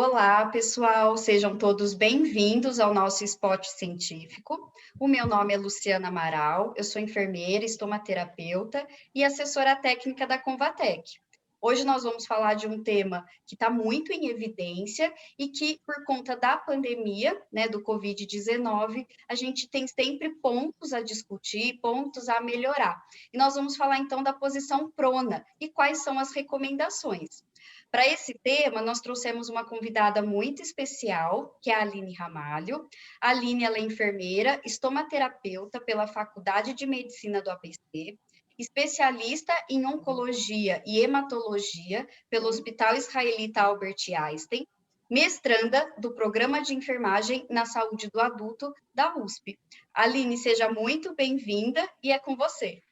Olá, pessoal, sejam todos bem-vindos ao nosso Spot Científico. O meu nome é Luciana Amaral, eu sou enfermeira, estomaterapeuta e assessora técnica da Convatec. Hoje nós vamos falar de um tema que está muito em evidência e que, por conta da pandemia, do Covid-19, a gente tem sempre pontos a discutir, pontos a melhorar. E nós vamos falar, então, da posição prona e quais são as recomendações. Para esse tema, nós trouxemos uma convidada muito especial, que é a Aline Ramalho. A Aline, ela é enfermeira, estomaterapeuta pela Faculdade de Medicina do ABC, especialista em oncologia e hematologia pelo Hospital Israelita Albert Einstein, mestranda do Programa de Enfermagem na Saúde do Adulto da USP. Aline, seja muito bem-vinda e é com você.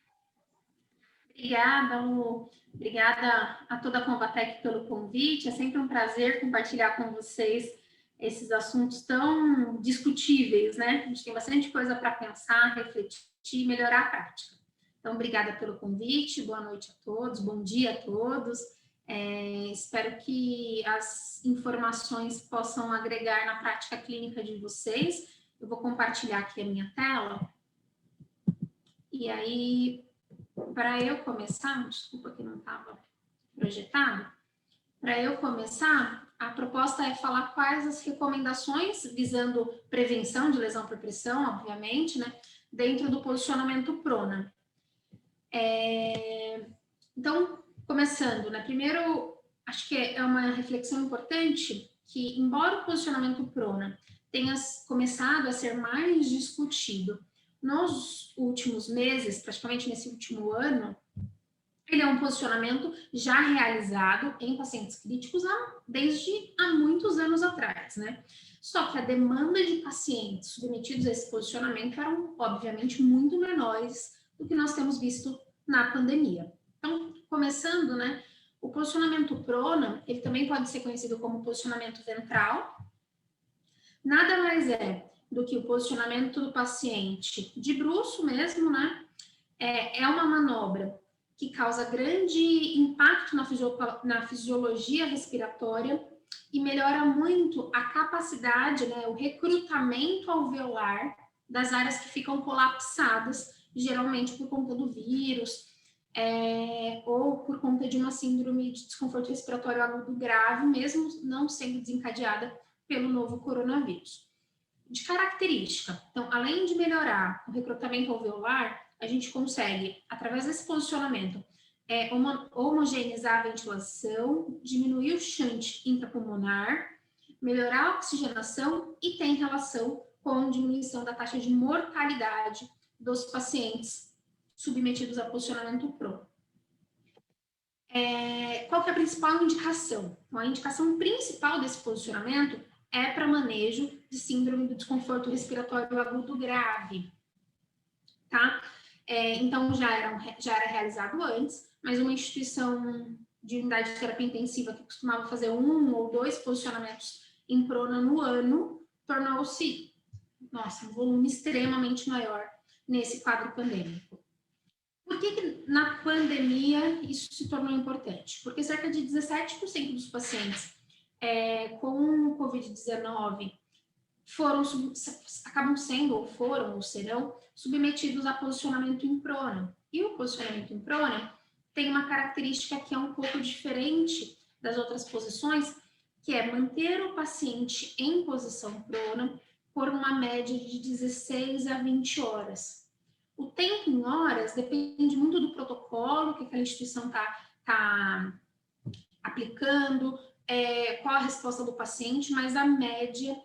Obrigada, Lu. Obrigada a toda a Convatec pelo convite. É sempre um prazer compartilhar com vocês esses assuntos tão discutíveis, né? A gente tem bastante coisa para pensar, refletir e melhorar a prática. Então, obrigada pelo convite, boa noite a todos, bom dia a todos. Espero que as informações possam agregar na prática clínica de vocês. Eu vou compartilhar aqui a minha tela. E aí, para eu começar, desculpa que não estava projetado, para eu começar, a proposta é falar quais as recomendações visando prevenção de lesão por pressão, obviamente, né, dentro do posicionamento prona. Então, começando, né, primeiro, acho que é uma reflexão importante que, embora o posicionamento prona tenha começado a ser mais discutido nos últimos meses, praticamente nesse último ano, ele é um posicionamento já realizado em pacientes críticos desde há muitos anos atrás, né? Só que a demanda de pacientes submetidos a esse posicionamento eram, obviamente, muito menores do que nós temos visto na pandemia. Então, começando, né? O posicionamento prona, ele também pode ser conhecido como posicionamento ventral. Nada mais é do que o posicionamento do paciente de bruço mesmo, né? É uma manobra que causa grande impacto na fisiologia respiratória e melhora muito a capacidade, né, o recrutamento alveolar das áreas que ficam colapsadas, geralmente por conta do vírus, ou por conta de uma síndrome de desconforto respiratório agudo grave, mesmo não sendo desencadeada pelo novo coronavírus. De característica, então, além de melhorar o recrutamento alveolar, a gente consegue, através desse posicionamento, homogeneizar a ventilação, diminuir o shunt intrapulmonar, melhorar a oxigenação e tem relação com diminuição da taxa de mortalidade dos pacientes submetidos a posicionamento prono. Qual que é a principal indicação? Então, a indicação principal desse posicionamento é para manejo de síndrome do desconforto respiratório agudo grave, tá? Então, já era realizado antes, mas uma instituição de unidade de terapia intensiva que costumava fazer 1 ou 2 posicionamentos em prona no ano, tornou-se, um volume extremamente maior nesse quadro pandêmico. Por que na pandemia isso se tornou importante? Porque cerca de 17% dos pacientes com Covid-19 acabam sendo, ou foram, ou serão, submetidos a posicionamento em prona. E o posicionamento em prona tem uma característica que é um pouco diferente das outras posições, que é manter o paciente em posição prona por uma média de 16 a 20 horas. O tempo em horas depende muito do protocolo que aquela instituição está aplicando, qual a resposta do paciente, mas a média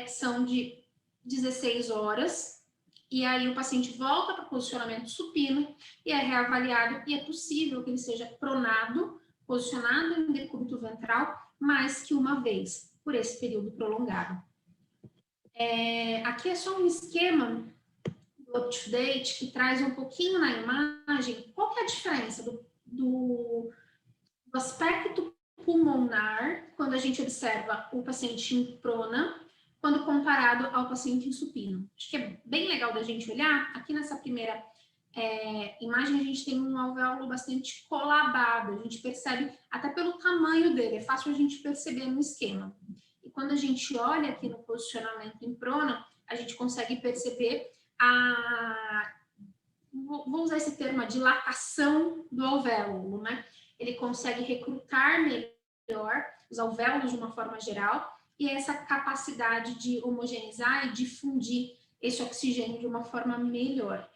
são de 16 horas, e aí o paciente volta para o posicionamento supino e é reavaliado, e é possível que ele seja pronado, posicionado em decúbito ventral, mais que uma vez, por esse período prolongado. Aqui é só um esquema do up-to-date que traz um pouquinho na imagem qual que é a diferença do aspecto pulmonar quando a gente observa o paciente em prona, quando comparado ao paciente em supino. Acho que é bem legal da gente olhar. Aqui nessa primeira imagem a gente tem um alvéolo bastante colabado, a gente percebe até pelo tamanho dele, é fácil a gente perceber no esquema. quando a gente olha aqui no posicionamento em prona, a gente consegue perceber vou usar esse termo, a dilatação do alvéolo, né? Ele consegue recrutar melhor os alvéolos de uma forma geral e essa capacidade de homogeneizar e difundir esse oxigênio de uma forma melhor.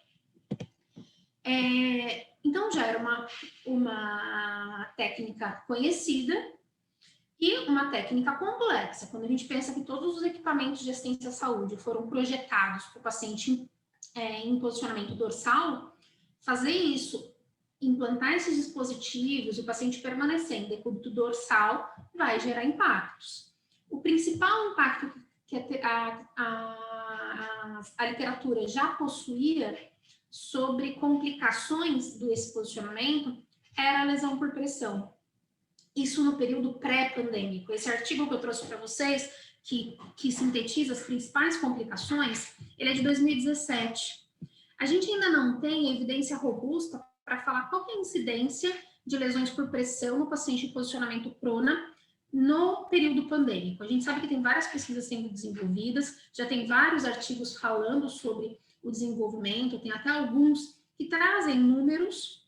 Então, já era uma técnica conhecida e uma técnica complexa. Quando a gente pensa que todos os equipamentos de assistência à saúde foram projetados para o paciente em posicionamento dorsal, fazer isso, implantar esses dispositivos, o paciente permanecer em decúbito dorsal, vai gerar impactos. O principal impacto que a literatura já possuía sobre complicações desse posicionamento era a lesão por pressão. Isso no período pré-pandêmico. Esse artigo que eu trouxe para vocês, que sintetiza as principais complicações, ele é de 2017. A gente ainda não tem evidência robusta para falar qual é a incidência de lesões por pressão no paciente em posicionamento prona no período pandêmico. A gente sabe que tem várias pesquisas sendo desenvolvidas, já tem vários artigos falando sobre o desenvolvimento, tem até alguns que trazem números,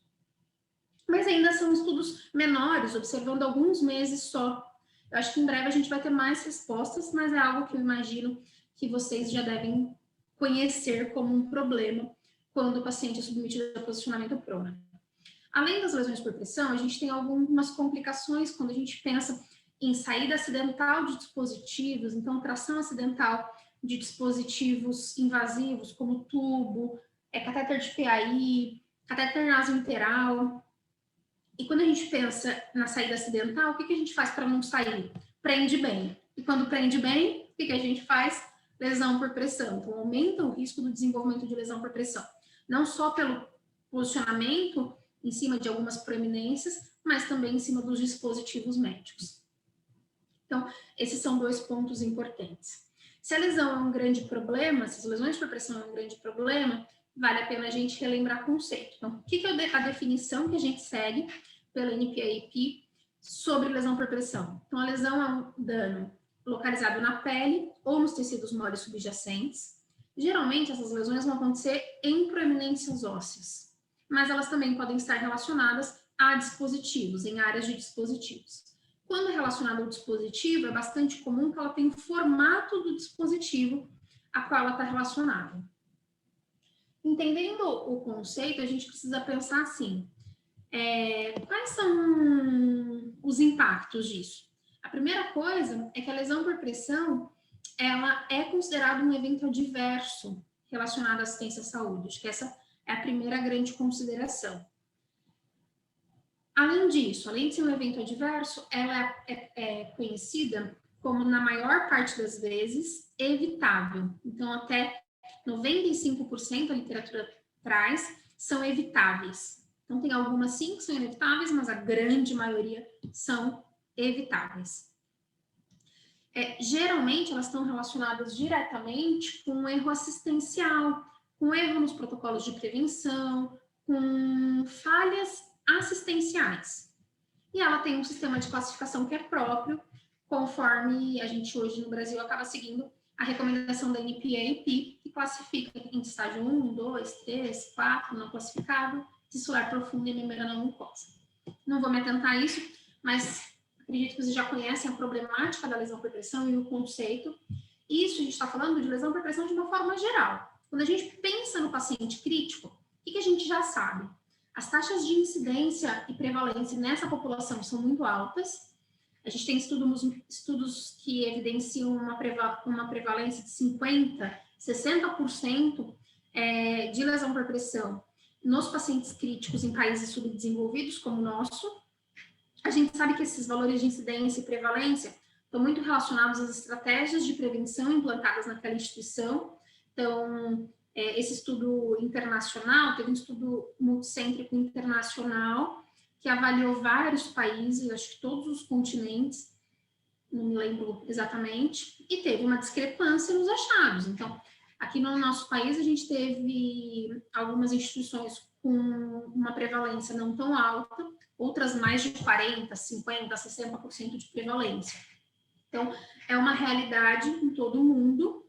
mas ainda são estudos menores, observando alguns meses só. Eu acho que em breve a gente vai ter mais respostas, mas é algo que eu imagino que vocês já devem conhecer como um problema quando o paciente é submetido a posicionamento prona. Além das lesões por pressão, a gente tem algumas complicações quando a gente pensa em saída acidental de dispositivos, então tração acidental de dispositivos invasivos, como tubo, catéter de PAI, catéter nasointeral. E quando a gente pensa na saída acidental, o que a gente faz para não sair? Prende bem. E quando prende bem, o que a gente faz? Lesão por pressão. Então, aumenta o risco do desenvolvimento de lesão por pressão. Não só pelo posicionamento em cima de algumas proeminências, mas também em cima dos dispositivos médicos. Então, esses são dois pontos importantes. Se a lesão é um grande problema, se as lesões por pressão é um grande problema, vale a pena a gente relembrar o conceito. Então, o que é a definição que a gente segue pela NPAP sobre lesão por pressão? Então, a lesão é um dano localizado na pele ou nos tecidos moles subjacentes. Geralmente, essas lesões vão acontecer em proeminências ósseas, mas elas também podem estar relacionadas a dispositivos, em áreas de dispositivos. Quando é relacionada ao dispositivo, é bastante comum que ela tenha o formato do dispositivo a qual ela está relacionada. Entendendo o conceito, a gente precisa pensar assim, quais são os impactos disso? A primeira coisa é que a lesão por pressão, ela é considerada um evento adverso relacionado à assistência à saúde. Acho que essa é a primeira grande consideração. Além disso, além de ser um evento adverso, ela é conhecida como, na maior parte das vezes, evitável. Então, até 95% a literatura traz são evitáveis. Então, tem algumas sim que são inevitáveis, mas a grande maioria são evitáveis. Geralmente, elas estão relacionadas diretamente com um erro assistencial, com erro nos protocolos de prevenção, com falhas assistenciais. E ela tem um sistema de classificação que é próprio, conforme a gente hoje no Brasil acaba seguindo a recomendação da NPAP, que classifica em estágio 1, 2, 3, 4, não classificado, tissular profundo e membrana mucosa. Não vou me atentar a isso, mas acredito que vocês já conhecem a problemática da lesão por pressão e o conceito. Isso a gente está falando de lesão por pressão de uma forma geral. Quando a gente pensa no paciente crítico, o que a gente já sabe? As taxas de incidência e prevalência nessa população são muito altas. A gente tem estudos que evidenciam uma prevalência de 50%, 60% de lesão por pressão nos pacientes críticos em países subdesenvolvidos, como o nosso. A gente sabe que esses valores de incidência e prevalência estão muito relacionados às estratégias de prevenção implantadas naquela instituição. Então, esse estudo internacional, teve um estudo multicêntrico internacional que avaliou vários países, acho que todos os continentes, não me lembro exatamente, e teve uma discrepância nos achados. Então, aqui no nosso país, a gente teve algumas instituições com uma prevalência não tão alta, outras mais de 40%, 50%, 60% de prevalência. Então, é uma realidade em todo o mundo.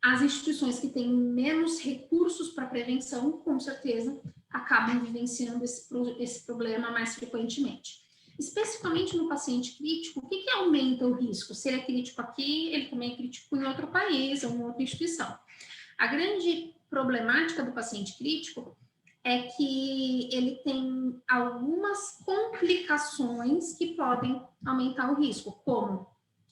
As instituições que têm menos recursos para prevenção, com certeza, acabam vivenciando esse problema mais frequentemente. Especificamente no paciente crítico, o que aumenta o risco? Se ele é crítico aqui, ele também é crítico em outro país ou em outra instituição. A grande problemática do paciente crítico é que ele tem algumas complicações que podem aumentar o risco, como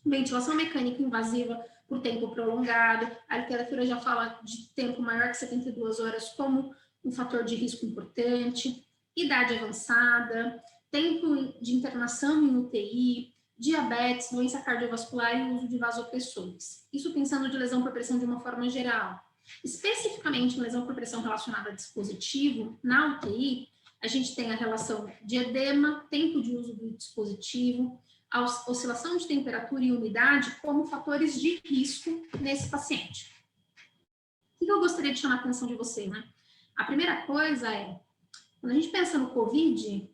ventilação mecânica invasiva por tempo prolongado. A literatura já fala de tempo maior que 72 horas como um fator de risco importante, idade avançada, tempo de internação em UTI, diabetes, doença cardiovascular e uso de vasopressores. Isso pensando de lesão por pressão de uma forma geral. Especificamente em lesão por pressão relacionada a dispositivo, na UTI, a gente tem a relação de edema, tempo de uso do dispositivo, a oscilação de temperatura e umidade como fatores de risco nesse paciente. O que eu gostaria de chamar a atenção de você, né? A primeira coisa é, quando a gente pensa no COVID,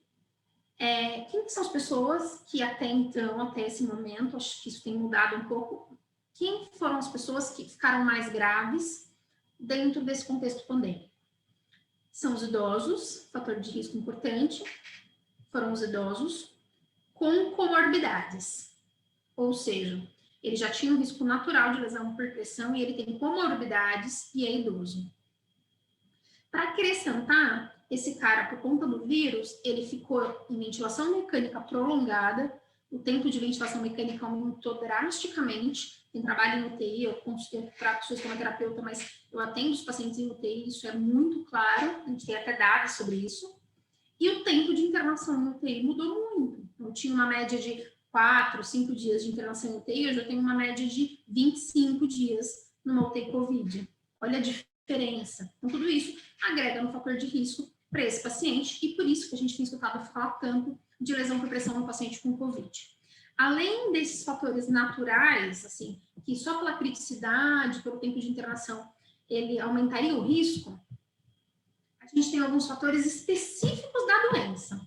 quem são as pessoas que até então, até esse momento, acho que isso tem mudado um pouco, quem foram as pessoas que ficaram mais graves dentro desse contexto pandêmico? São os idosos, fator de risco importante, foram os idosos com comorbidades, ou seja, ele já tinha um risco natural de lesão por pressão e ele tem comorbidades e é idoso. Para acrescentar, esse cara, por conta do vírus, ele ficou em ventilação mecânica prolongada, o tempo de ventilação mecânica aumentou drasticamente. Quem trabalha em UTI, eu sou estomaterapeuta, mas eu atendo os pacientes em UTI, isso é muito claro, a gente tem até dados sobre isso. E o tempo de internação em UTI mudou muito. Eu tinha uma média de 4, 5 dias de internação em UTI, hoje eu tenho uma média de 25 dias numa UTI COVID. Olha a diferença. Então, tudo isso agrega no fator de risco para esse paciente e por isso que a gente tem escutado falar tanto de lesão por pressão no paciente com COVID. Além desses fatores naturais, assim, que só pela criticidade, pelo tempo de internação, ele aumentaria o risco, a gente tem alguns fatores específicos da doença.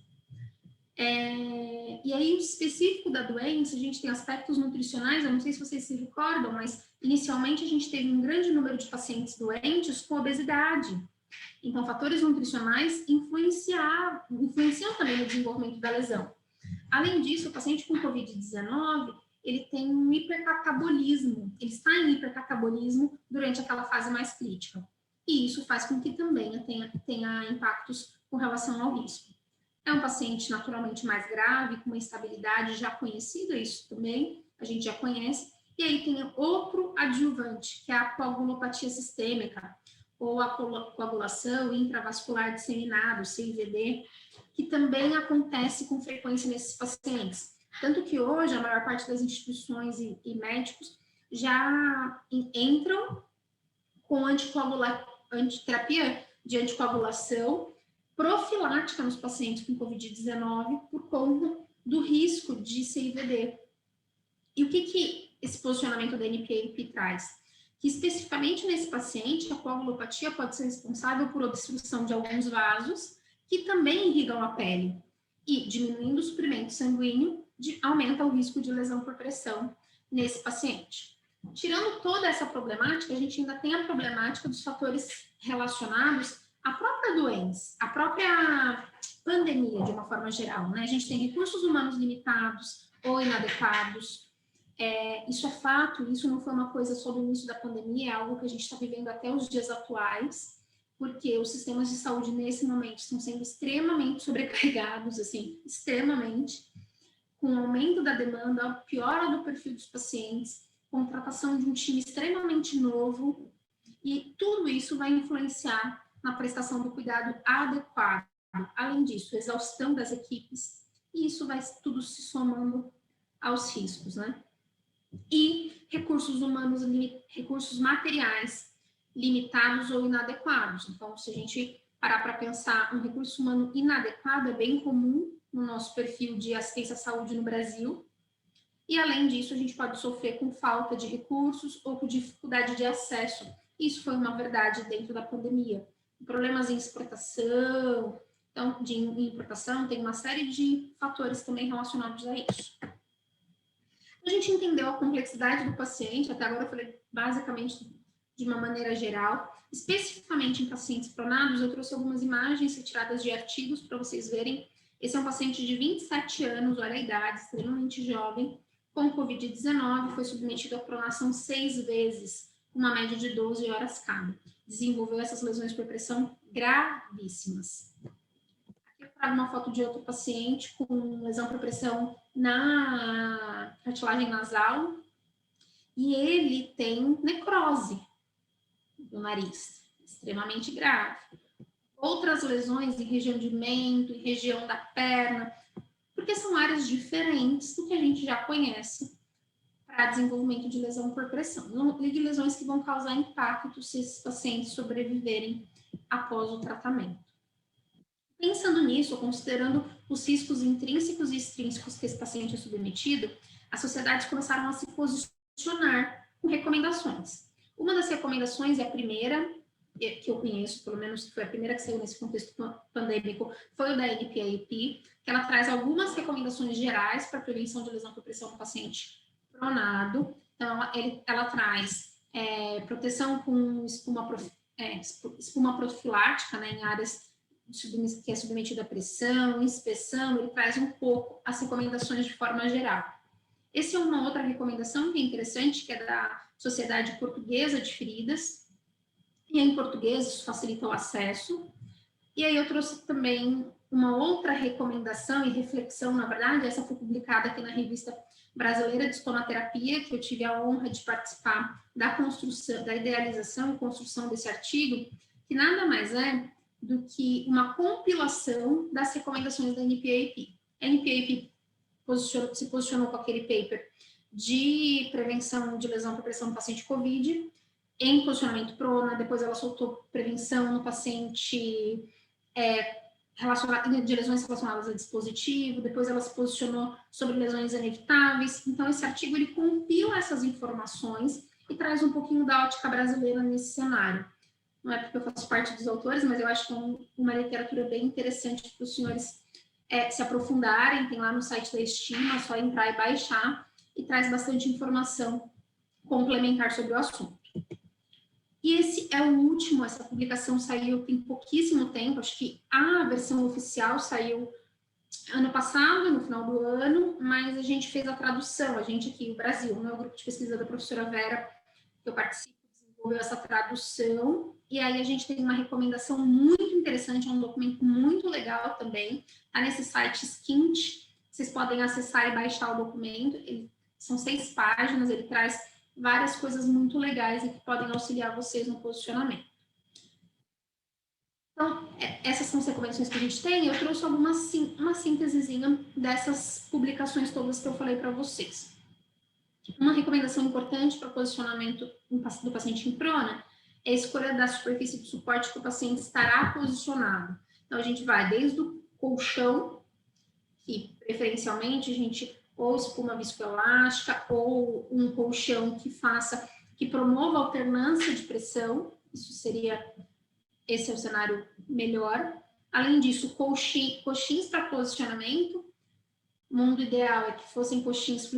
E aí, o específico da doença, a gente tem aspectos nutricionais, eu não sei se vocês se recordam, mas inicialmente a gente teve um grande número de pacientes doentes com obesidade. Então, fatores nutricionais influenciam também no desenvolvimento da lesão. Além disso, o paciente com Covid-19, ele tem um hipercatabolismo, ele está em hipercatabolismo durante aquela fase mais crítica. E isso faz com que também tenha impactos com relação ao risco. É um paciente naturalmente mais grave, com uma instabilidade já conhecida, isso também a gente já conhece. E aí tem outro adjuvante, que é a coagulopatia sistêmica, ou a coagulação intravascular disseminada, CIVD, que também acontece com frequência nesses pacientes. Tanto que hoje a maior parte das instituições e médicos já entram com terapia de anticoagulação profilática nos pacientes com Covid-19 por conta do risco de CIVD. E o que esse posicionamento da NPAP traz? Que especificamente nesse paciente, a coagulopatia pode ser responsável por obstrução de alguns vasos que também irrigam a pele. E diminuindo o suprimento sanguíneo, aumenta o risco de lesão por pressão nesse paciente. Tirando toda essa problemática, a gente ainda tem a problemática dos fatores relacionados à própria doença, à própria pandemia, de uma forma geral, né? A gente tem recursos humanos limitados ou inadequados. Isso é fato, isso não foi uma coisa só do início da pandemia, é algo que a gente está vivendo até os dias atuais, porque os sistemas de saúde, nesse momento, estão sendo extremamente sobrecarregados, assim, extremamente, com o aumento da demanda, a piora do perfil dos pacientes, contratação de um time extremamente novo, e tudo isso vai influenciar na prestação do cuidado adequado. Além disso, exaustão das equipes, e isso vai tudo se somando aos riscos, né? E recursos humanos, recursos materiais limitados ou inadequados. Então, se a gente parar para pensar, um recurso humano inadequado é bem comum no nosso perfil de assistência à saúde no Brasil. E, além disso, a gente pode sofrer com falta de recursos ou com dificuldade de acesso. Isso foi uma verdade dentro da pandemia. Problemas em exportação, então, em importação, tem uma série de fatores também relacionados a isso. A gente entendeu a complexidade do paciente, até agora eu falei basicamente de uma maneira geral, especificamente em pacientes pronados, eu trouxe algumas imagens retiradas de artigos para vocês verem. Esse é um paciente de 27 anos, olha a idade, extremamente jovem, com Covid-19, foi submetido à pronação 6 vezes, uma média de 12 horas cada. Desenvolveu essas lesões por pressão gravíssimas. Aqui eu trago uma foto de outro paciente com lesão por pressão na cartilagem nasal, e ele tem necrose do nariz, extremamente grave. Outras lesões em região de mento, em região da perna, porque são áreas diferentes do que a gente já conhece para desenvolvimento de lesão por pressão. De lesões que vão causar impacto se esses pacientes sobreviverem após o tratamento. Pensando nisso, considerando os riscos intrínsecos e extrínsecos que esse paciente é submetido, as sociedades começaram a se posicionar com recomendações. Uma das recomendações, e a primeira que eu conheço, pelo menos foi a primeira que saiu nesse contexto pandêmico, foi o da NPAP, que ela traz algumas recomendações gerais para a prevenção de lesão por pressão no paciente pronado. Então, ela traz proteção com espuma profilática, né, em áreas que é submetida à pressão, inspeção, ele traz um pouco as recomendações de forma geral. Essa é uma outra recomendação que é interessante, que é da Sociedade Portuguesa de Feridas, e em português isso facilita o acesso. E aí eu trouxe também uma outra recomendação e reflexão, na verdade, essa foi publicada aqui na Revista Brasileira de Estomaterapia, que eu tive a honra de participar da construção, da idealização e construção desse artigo, que nada mais é do que uma compilação das recomendações da NPAP. A NPAP se posicionou com aquele paper de prevenção de lesão por pressão no paciente COVID, em posicionamento prona, depois ela soltou prevenção no paciente de lesões relacionadas a dispositivo, depois ela se posicionou sobre lesões inevitáveis. Então, esse artigo, ele compila essas informações e traz um pouquinho da ótica brasileira nesse cenário. Não é porque eu faço parte dos autores, mas eu acho que é uma literatura bem interessante para os senhores se aprofundarem. Tem lá no site da Estima, é só entrar e baixar, e traz bastante informação complementar sobre o assunto. E esse é o último, essa publicação saiu tem pouquíssimo tempo, acho que a versão oficial saiu ano passado, no final do ano, mas a gente fez a tradução, a gente aqui, o Brasil, né, o grupo de pesquisa da professora Vera, que eu participo, desenvolveu essa tradução, e aí a gente tem uma recomendação muito interessante, é um documento muito legal também, tá nesse site Skint, vocês podem acessar e baixar o documento, são 6 páginas, ele traz várias coisas muito legais e que podem auxiliar vocês no posicionamento. Então, essas são as recomendações que a gente tem. Eu trouxe uma síntesezinha dessas publicações todas que eu falei para vocês. Uma recomendação importante para o posicionamento do paciente em prona é a escolha da superfície de suporte que o paciente estará posicionado. Então, a gente vai desde o colchão, que preferencialmente a gente ou espuma viscoelástica, ou um colchão que promova a alternância de pressão, esse é o cenário melhor. Além disso, coxins para posicionamento, o mundo ideal é que fossem coxins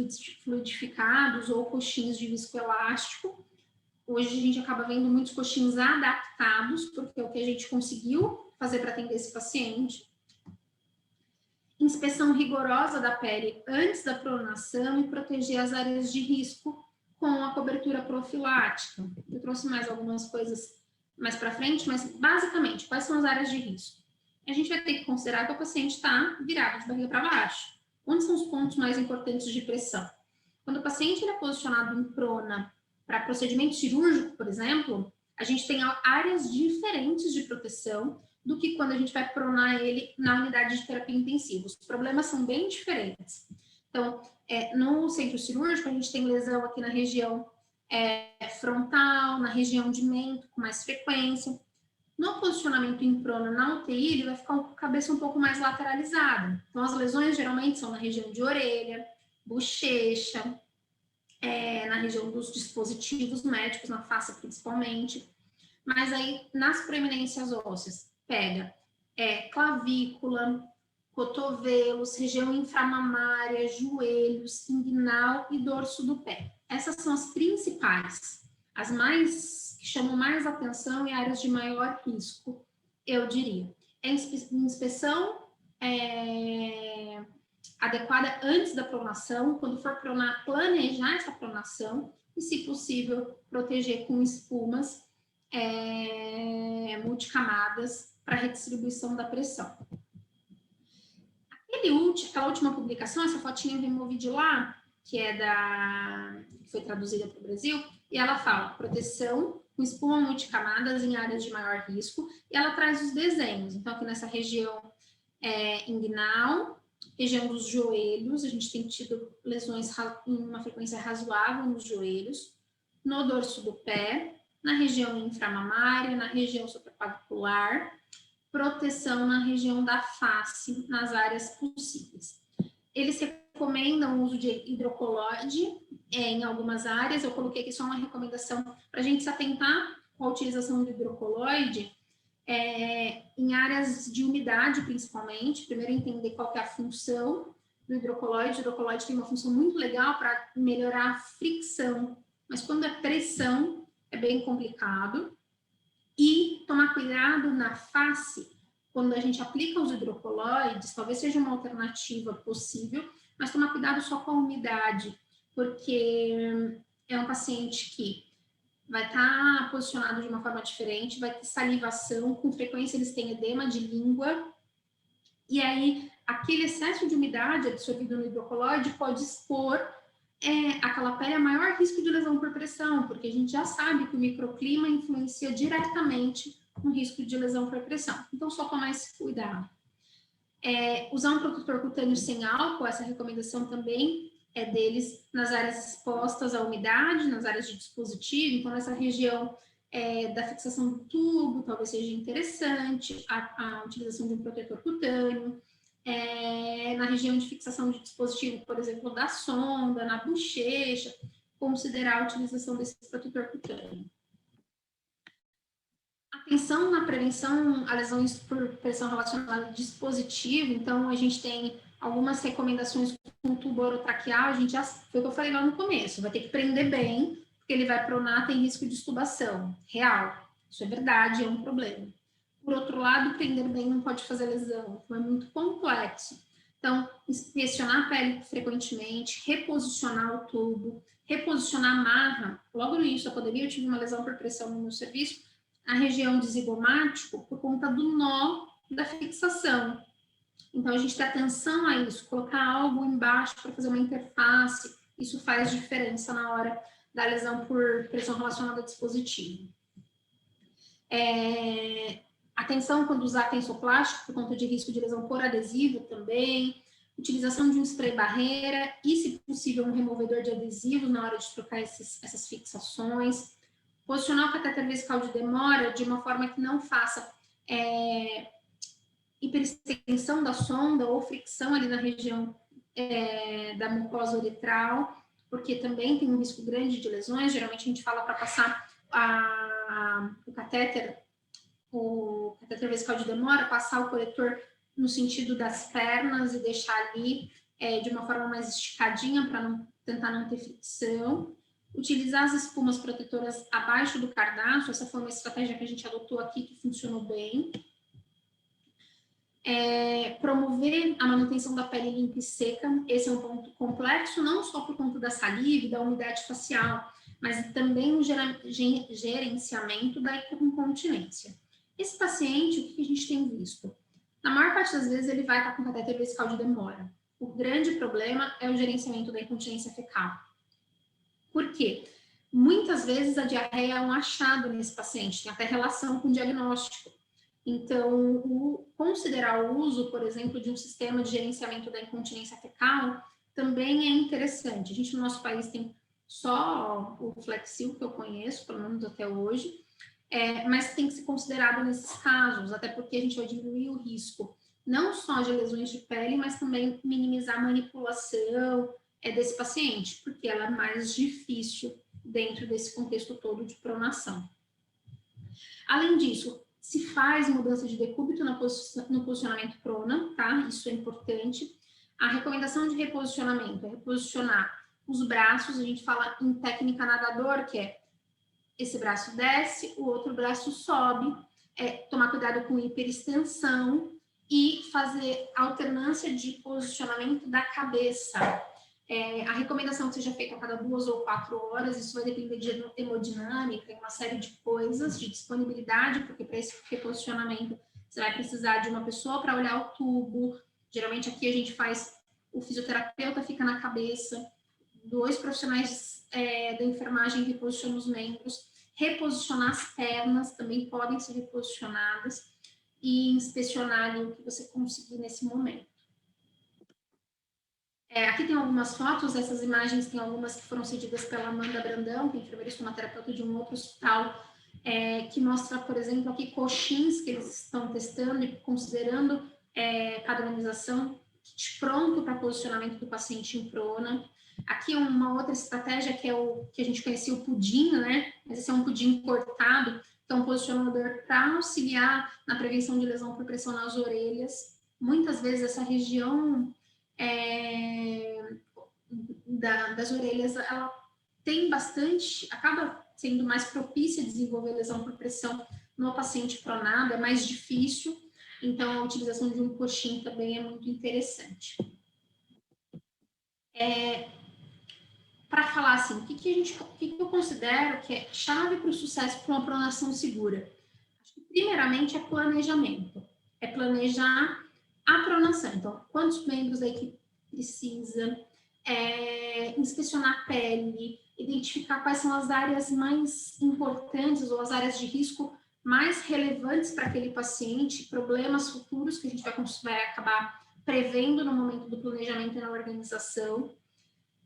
fluidificados ou coxins de viscoelástico. Hoje a gente acaba vendo muitos coxins adaptados, porque é o que a gente conseguiu fazer para atender esse paciente. Inspeção rigorosa da pele antes da pronação e proteger as áreas de risco com a cobertura profilática. Eu trouxe mais algumas coisas mais para frente, mas basicamente, quais são as áreas de risco? A gente vai ter que considerar que o paciente está virado de barriga para baixo. Onde são os pontos mais importantes de pressão? Quando o paciente é posicionado em prona para procedimento cirúrgico, por exemplo, a gente tem áreas diferentes de proteção do que quando a gente vai pronar ele na unidade de terapia intensiva. Os problemas são bem diferentes. Então, no centro cirúrgico, a gente tem lesão aqui na região frontal, na região de mento, com mais frequência. No posicionamento em prona na UTI, ele vai ficar com a cabeça um pouco mais lateralizada. Então, as lesões geralmente são na região de orelha, bochecha, na região dos dispositivos médicos, na face principalmente. Mas aí, nas proeminências ósseas, pega clavícula, cotovelos, região inframamária, joelhos, inguinal e dorso do pé. Essas são as principais, as mais que chamam mais atenção e áreas de maior risco, eu diria. Inspeção adequada antes da pronação, quando for pronar, planejar essa pronação e, se possível, proteger com espumas multicamadas para redistribuição da pressão. Aquela última publicação, essa fotinha eu removi de lá, que foi traduzida para o Brasil, e ela fala proteção com espuma multicamadas em áreas de maior risco, e ela traz os desenhos. Então, aqui nessa região inguinal, região dos joelhos, a gente tem tido lesões em uma frequência razoável nos joelhos, no dorso do pé, na região inframamária, na região supraclavicular, proteção na região da face, nas áreas possíveis. Eles recomendam o uso de hidrocoloide em algumas áreas. Eu coloquei aqui só uma recomendação para a gente se atentar com a utilização do hidrocoloide em áreas de umidade, principalmente. Primeiro, entender qual que é a função do hidrocoloide. O hidrocoloide tem uma função muito legal para melhorar a fricção, mas quando é pressão, é bem complicado. E tomar cuidado na face, quando a gente aplica os hidrocoloides, talvez seja uma alternativa possível, mas tomar cuidado só com a umidade, porque é um paciente que vai estar posicionado de uma forma diferente, vai ter salivação, com frequência eles têm edema de língua, e aí aquele excesso de umidade absorvido no hidrocoloide pode expor aquela pele a maior risco de lesão por pressão, porque a gente já sabe que o microclima influencia diretamente no risco de lesão por pressão. Então, só tomar esse cuidado. Usar um protetor cutâneo sem álcool, essa recomendação também é deles nas áreas expostas à umidade, nas áreas de dispositivo. Então, nessa região da fixação do tubo, talvez seja interessante a utilização de um protetor cutâneo. Na região de fixação de dispositivo, por exemplo, da sonda, na bochecha, considerar a utilização desse protetor cutâneo. Atenção na prevenção a lesões por pressão relacionada ao dispositivo. Então, a gente tem algumas recomendações com tubo orotraqueal. A gente já, foi o que eu falei lá no começo, vai ter que prender bem, porque ele vai pronar, tem risco de extubação real. Isso é verdade, é um problema. Por outro lado, prender bem não pode fazer lesão, então é muito complexo. Então, inspecionar a pele frequentemente, reposicionar o tubo, reposicionar a marra. Logo no início da pandemia, eu tive uma lesão por pressão no meu serviço, na região de zigomático, por conta do nó da fixação. Então, a gente tem atenção a isso, colocar algo embaixo para fazer uma interface, isso faz diferença na hora da lesão por pressão relacionada a dispositivo. Atenção quando usar tensoplástica, por conta de risco de lesão por adesivo também. Utilização de um spray barreira e, se possível, um removedor de adesivos na hora de trocar essas fixações. Posicionar o catéter vesical de demora de uma forma que não faça hiperextensão da sonda ou fricção ali na região da mucosa uretral, porque também tem um risco grande de lesões. Geralmente a gente fala para passar o catéter vesical de demora, passar o coletor no sentido das pernas e deixar ali de uma forma mais esticadinha para tentar não ter fricção. Utilizar as espumas protetoras abaixo do cardápio, essa foi uma estratégia que a gente adotou aqui que funcionou bem. Promover a manutenção da pele limpa e seca, esse é um ponto complexo, não só por conta da saliva e da umidade facial, mas também no gerenciamento da incontinência. Esse paciente, o que a gente tem visto? Na maior parte das vezes ele vai estar com catéter vesical de demora. O grande problema é o gerenciamento da incontinência fecal. Por quê? Muitas vezes a diarreia é um achado nesse paciente, tem até relação com o diagnóstico. Então, considerar o uso, por exemplo, de um sistema de gerenciamento da incontinência fecal também é interessante. A gente no nosso país tem só o Flexil, que eu conheço, pelo menos até hoje, mas tem que ser considerado nesses casos, até porque a gente vai diminuir o risco, não só de lesões de pele, mas também minimizar a manipulação desse paciente, porque ela é mais difícil dentro desse contexto todo de pronação. Além disso, se faz mudança de decúbito no posicionamento prona, tá? Isso é importante. A recomendação de reposicionamento é reposicionar os braços, a gente fala em técnica nadador, que é esse braço desce, o outro braço sobe, tomar cuidado com hiperextensão e fazer alternância de posicionamento da cabeça. A recomendação que seja feita a cada 2 ou 4 horas, isso vai depender de hemodinâmica e uma série de coisas, de disponibilidade, porque para esse reposicionamento você vai precisar de uma pessoa para olhar o tubo. Geralmente aqui a gente faz, o fisioterapeuta fica na cabeça, 2 profissionais da enfermagem reposicionam os membros, reposicionar as pernas também podem ser reposicionadas e inspecionar ali o que você conseguir nesse momento. Aqui tem algumas fotos, essas imagens tem algumas que foram cedidas pela Amanda Brandão, que é enfermeira estomaterapeuta de um outro hospital, que mostra, por exemplo, aqui coxins que eles estão testando e considerando padronização, kit pronto para posicionamento do paciente em prona. Aqui uma outra estratégia que é o que a gente conhecia, o pudim, né? Mas esse é um pudim cortado, que é um posicionador para auxiliar na prevenção de lesão por pressão nas orelhas. Muitas vezes essa região das orelhas, ela tem bastante, acaba sendo mais propícia a desenvolver lesão por pressão no paciente pronado, é mais difícil, então a utilização de um coxim também é muito interessante. Para falar assim, o que eu considero que é chave para o sucesso para uma pronação segura? Acho que, primeiramente, é planejamento. É planejar a pronação. Então, quantos membros da equipe precisa, inspecionar a pele, identificar quais são as áreas mais importantes ou as áreas de risco mais relevantes para aquele paciente, problemas futuros que a gente vai acabar prevendo no momento do planejamento e na organização.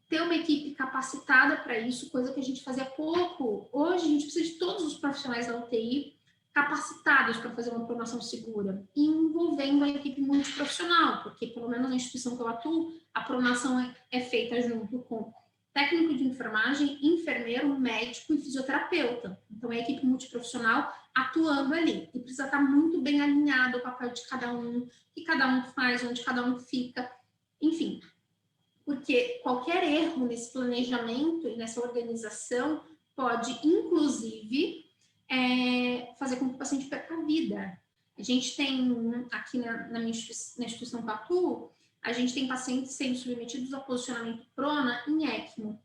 Ter uma equipe capacitada para isso, coisa que a gente fazia pouco. Hoje, a gente precisa de todos os profissionais da UTI capacitados para fazer uma pronação segura, envolvendo a equipe multiprofissional, porque, pelo menos na instituição que eu atuo, a pronação é feita junto com técnico de enfermagem, enfermeiro, médico e fisioterapeuta. Então, é a equipe multiprofissional atuando ali. E precisa estar muito bem alinhado o papel de cada um, o que cada um faz, onde cada um fica, enfim. Porque qualquer erro nesse planejamento e nessa organização pode, inclusive, fazer com que o paciente perca a vida. A gente tem, aqui na instituição que eu atuo, a gente tem pacientes sendo submetidos a posicionamento prona em ECMO.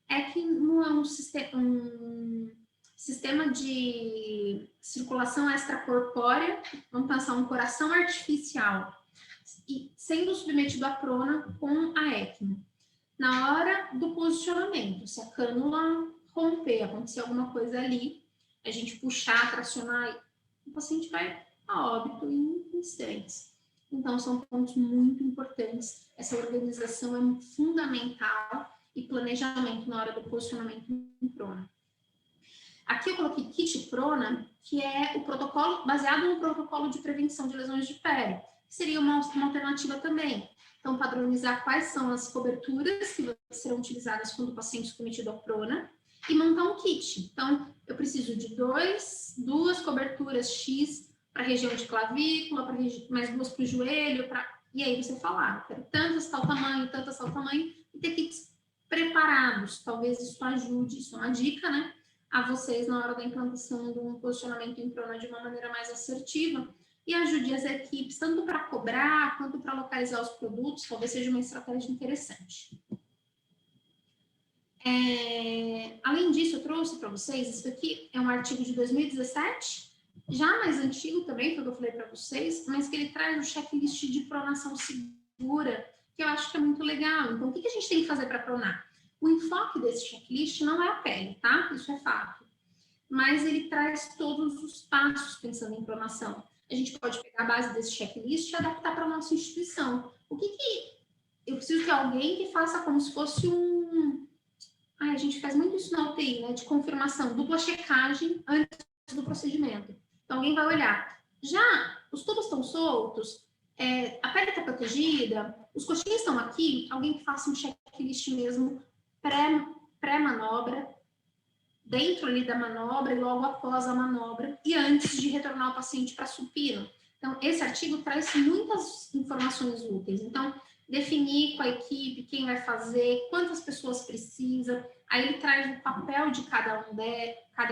ECMO é um sistema de circulação extracorpórea, vamos pensar um coração artificial, e sendo submetido à prona com a ECMO. Na hora do posicionamento, se a cânula romper, acontecer alguma coisa ali, a gente puxar, tracionar, o paciente vai a óbito em instantes. Então, são pontos muito importantes. Essa organização é fundamental e planejamento na hora do posicionamento em prona. Aqui eu coloquei kit prona, que é o protocolo, baseado no protocolo de prevenção de lesões de pele, que seria uma alternativa também. Então, padronizar quais são as coberturas que serão utilizadas quando o paciente é submetido à prona e montar um kit. Então, eu preciso de duas coberturas X para a região de clavícula, mais 2 para o joelho, e aí você falar, quero tantas tal tamanho, e ter kits preparados. Talvez isso ajude, isso é uma dica, né, a vocês na hora da implantação de um posicionamento em prona de uma maneira mais assertiva, e ajude as equipes tanto para cobrar quanto para localizar os produtos, talvez seja uma estratégia interessante. Além disso, eu trouxe para vocês, isso aqui é um artigo de 2017, já mais antigo também, foi o que eu falei para vocês, mas que ele traz um checklist de pronação segura, que eu acho que é muito legal. Então, o que a gente tem que fazer para pronar? O enfoque desse checklist não é a pele, tá? Isso é fato. Mas ele traz todos os passos pensando em pronação. A gente pode pegar a base desse checklist e adaptar para a nossa instituição. Eu preciso de alguém que faça como se fosse a gente faz muito isso na UTI, né? De confirmação, dupla checagem antes do procedimento. Então, alguém vai olhar. Já os tubos estão soltos, a pele está protegida, os coxinhos estão aqui, alguém que faça um checklist mesmo pré-manobra, dentro ali da manobra e logo após a manobra e antes de retornar o paciente para supino. Então, esse artigo traz muitas informações úteis. Então, definir com a equipe quem vai fazer, quantas pessoas precisa, aí ele traz o papel de cada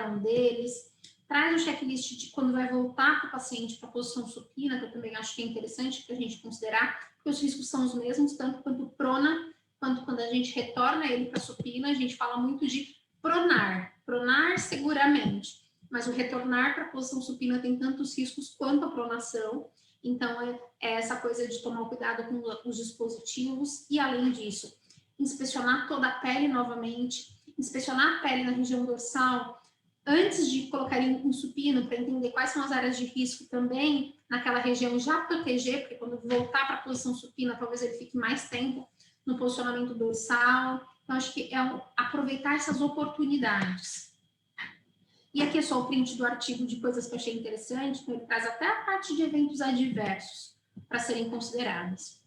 um deles, traz o checklist de quando vai voltar para o paciente para a posição supina, que eu também acho que é interessante para a gente considerar, porque os riscos são os mesmos, tanto quanto prona, quanto quando a gente retorna ele para supina, a gente fala muito de pronar seguramente, mas o retornar para a posição supina tem tantos riscos quanto a pronação, então é essa coisa de tomar cuidado com os dispositivos e, além disso, inspecionar toda a pele novamente, inspecionar a pele na região dorsal, antes de colocar em supino, para entender quais são as áreas de risco também, naquela região já proteger, porque quando voltar para a posição supina, talvez ele fique mais tempo no posicionamento dorsal. Então, acho que é aproveitar essas oportunidades. E aqui é só o print do artigo de coisas que eu achei interessante, então ele traz até a parte de eventos adversos para serem consideradas.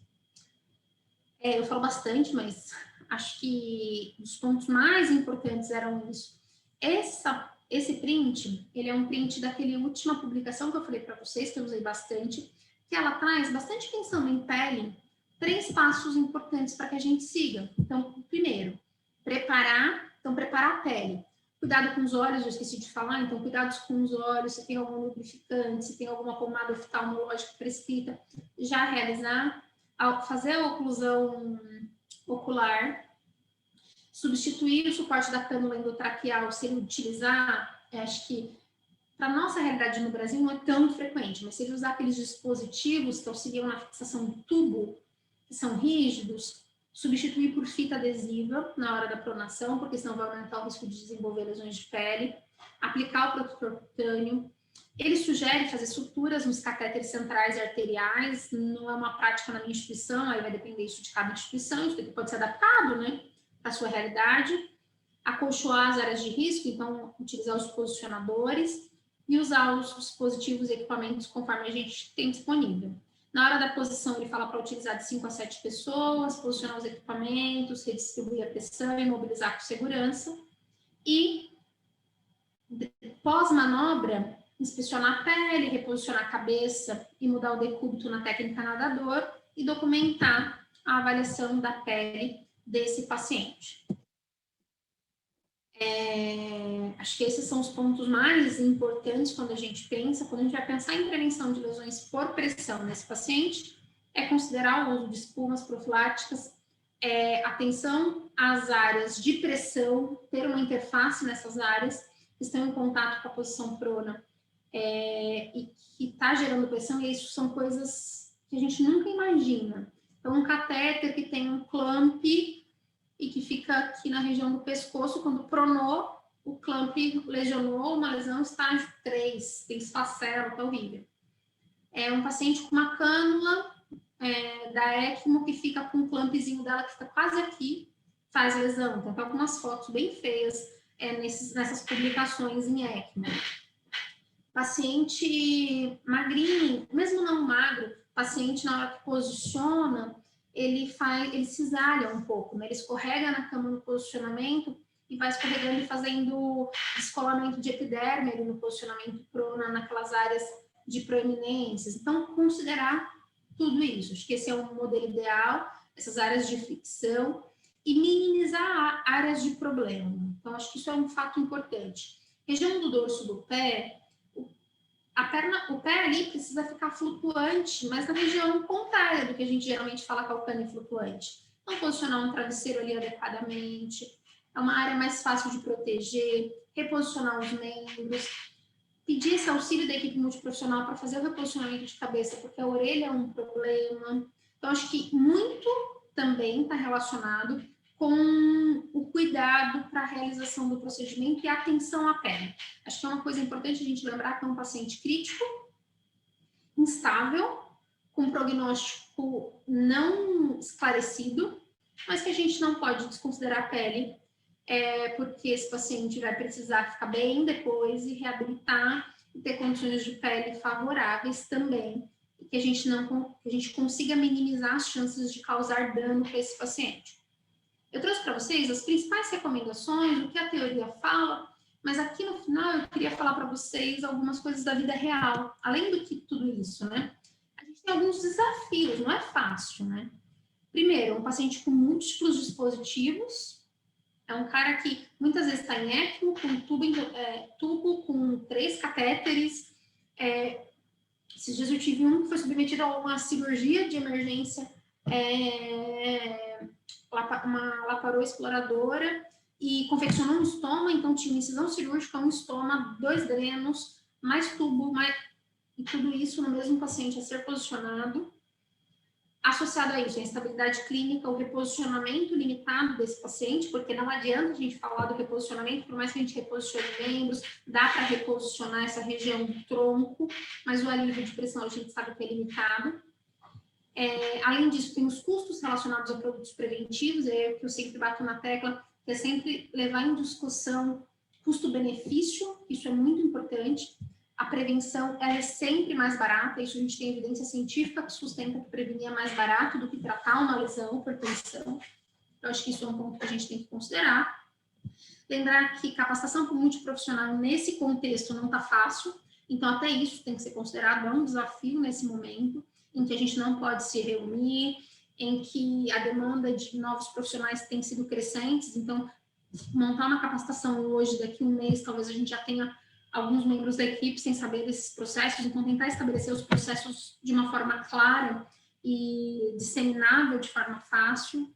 Eu falo bastante, mas acho que os pontos mais importantes eram isso. Esse print, ele é um print daquela última publicação que eu falei para vocês, que eu usei bastante, que ela traz bastante pensando em pele, 3 passos importantes para que a gente siga. Então, primeiro, preparar a pele. Cuidado com os olhos, eu esqueci de falar, então cuidados com os olhos, se tem algum lubrificante, se tem alguma pomada oftalmológica prescrita, já realizar, fazer a oclusão ocular, substituir o suporte da cânula endotraqueal, se ele utilizar, acho que para a nossa realidade no Brasil não é tão frequente, mas se ele usar aqueles dispositivos que auxiliam na fixação do tubo, que são rígidos, substituir por fita adesiva na hora da pronação, porque senão vai aumentar o risco de desenvolver lesões de pele, aplicar o protetor cutâneo. Ele sugere fazer suturas nos catéteres centrais e arteriais, não é uma prática na minha instituição, aí vai depender isso de cada instituição, isso aqui pode ser adaptado, né, para a sua realidade. Acolchoar as áreas de risco, então utilizar os posicionadores e usar os dispositivos e equipamentos conforme a gente tem disponível. Na hora da posição, ele fala para utilizar de 5 a 7 pessoas, posicionar os equipamentos, redistribuir a pressão e mobilizar com segurança. E, pós-manobra, inspecionar a pele, reposicionar a cabeça e mudar o decúbito na técnica nadador e documentar a avaliação da pele desse paciente. Acho que esses são os pontos mais importantes quando a gente vai pensar em prevenção de lesões por pressão nesse paciente, é considerar o uso de espumas profiláticas, atenção às áreas de pressão, ter uma interface nessas áreas que estão em contato com a posição prona e que está gerando pressão, e isso são coisas que a gente nunca imagina. Então, um catéter que tem um clamp e que fica aqui na região do pescoço, quando pronou, o clamp lesionou, uma lesão estágio 3, tem esfacelo, tá horrível. É um paciente com uma cânula da ECMO que fica com um clampzinho dela que fica quase aqui, faz lesão. Então, tem algumas fotos bem feias nessas publicações em ECMO. Paciente magrinho, mesmo não magro, paciente na hora que posiciona, ele cisalha um pouco, né? Ele escorrega na cama no posicionamento e vai escorregando e fazendo descolamento de epiderme ali no posicionamento prona, naquelas áreas de proeminências. Então, considerar tudo isso. Acho que esse é um modelo ideal, essas áreas de fricção, e minimizar áreas de problema. Então, acho que isso é um fato importante. Região do dorso do pé, o pé ali precisa ficar flutuante, mas na região contrária do que a gente geralmente fala calcâneo flutuante. Então, posicionar um travesseiro ali adequadamente, é uma área mais fácil de proteger, reposicionar os membros, pedir esse auxílio da equipe multiprofissional para fazer o reposicionamento de cabeça, porque a orelha é um problema. Então, acho que muito também está relacionado com o cuidado para a realização do procedimento e a atenção à pele. Acho que é uma coisa importante a gente lembrar que é um paciente crítico, instável, com prognóstico não esclarecido, mas que a gente não pode desconsiderar a pele, porque esse paciente vai precisar ficar bem depois e reabilitar e ter condições de pele favoráveis também, e que a gente consiga minimizar as chances de causar dano para esse paciente. Eu trouxe para vocês as principais recomendações, o que a teoria fala Mas aqui no final eu queria falar para vocês algumas coisas da vida real, além do que tudo isso, né? A gente tem alguns desafios, não é fácil, né? Primeiro, um paciente com múltiplos dispositivos, é um cara que muitas vezes está em ECMO, com tubo com 3 catéteres. Esses dias eu tive um que foi submetido a uma cirurgia de emergência, uma laparoexploradora, e confeccionou um estoma, então tinha incisão cirúrgica, um estoma, 2 drenos, mais tubo, e tudo isso no mesmo paciente a ser posicionado. Associado a isso, a instabilidade clínica, o reposicionamento limitado desse paciente, porque não adianta a gente falar do reposicionamento, por mais que a gente reposicione membros, dá para reposicionar essa região do tronco, mas o alívio de pressão a gente sabe que é limitado. Além disso, tem os custos relacionados a produtos preventivos, é o que eu sempre bato na tecla, que é sempre levar em discussão custo-benefício, isso é muito importante. A prevenção ela é sempre mais barata, isso a gente tem evidência científica que sustenta que prevenir é mais barato do que tratar uma lesão por prevenção. Eu acho que isso é um ponto que a gente tem que considerar. Lembrar que capacitação para o multiprofissional nesse contexto não está fácil, então até isso tem que ser considerado, é um desafio nesse momento, em que a gente não pode se reunir, em que a demanda de novos profissionais tem sido crescente, então montar uma capacitação hoje, daqui a um mês, talvez a gente já tenha alguns membros da equipe sem saber desses processos, então tentar estabelecer os processos de uma forma clara e disseminável de forma fácil.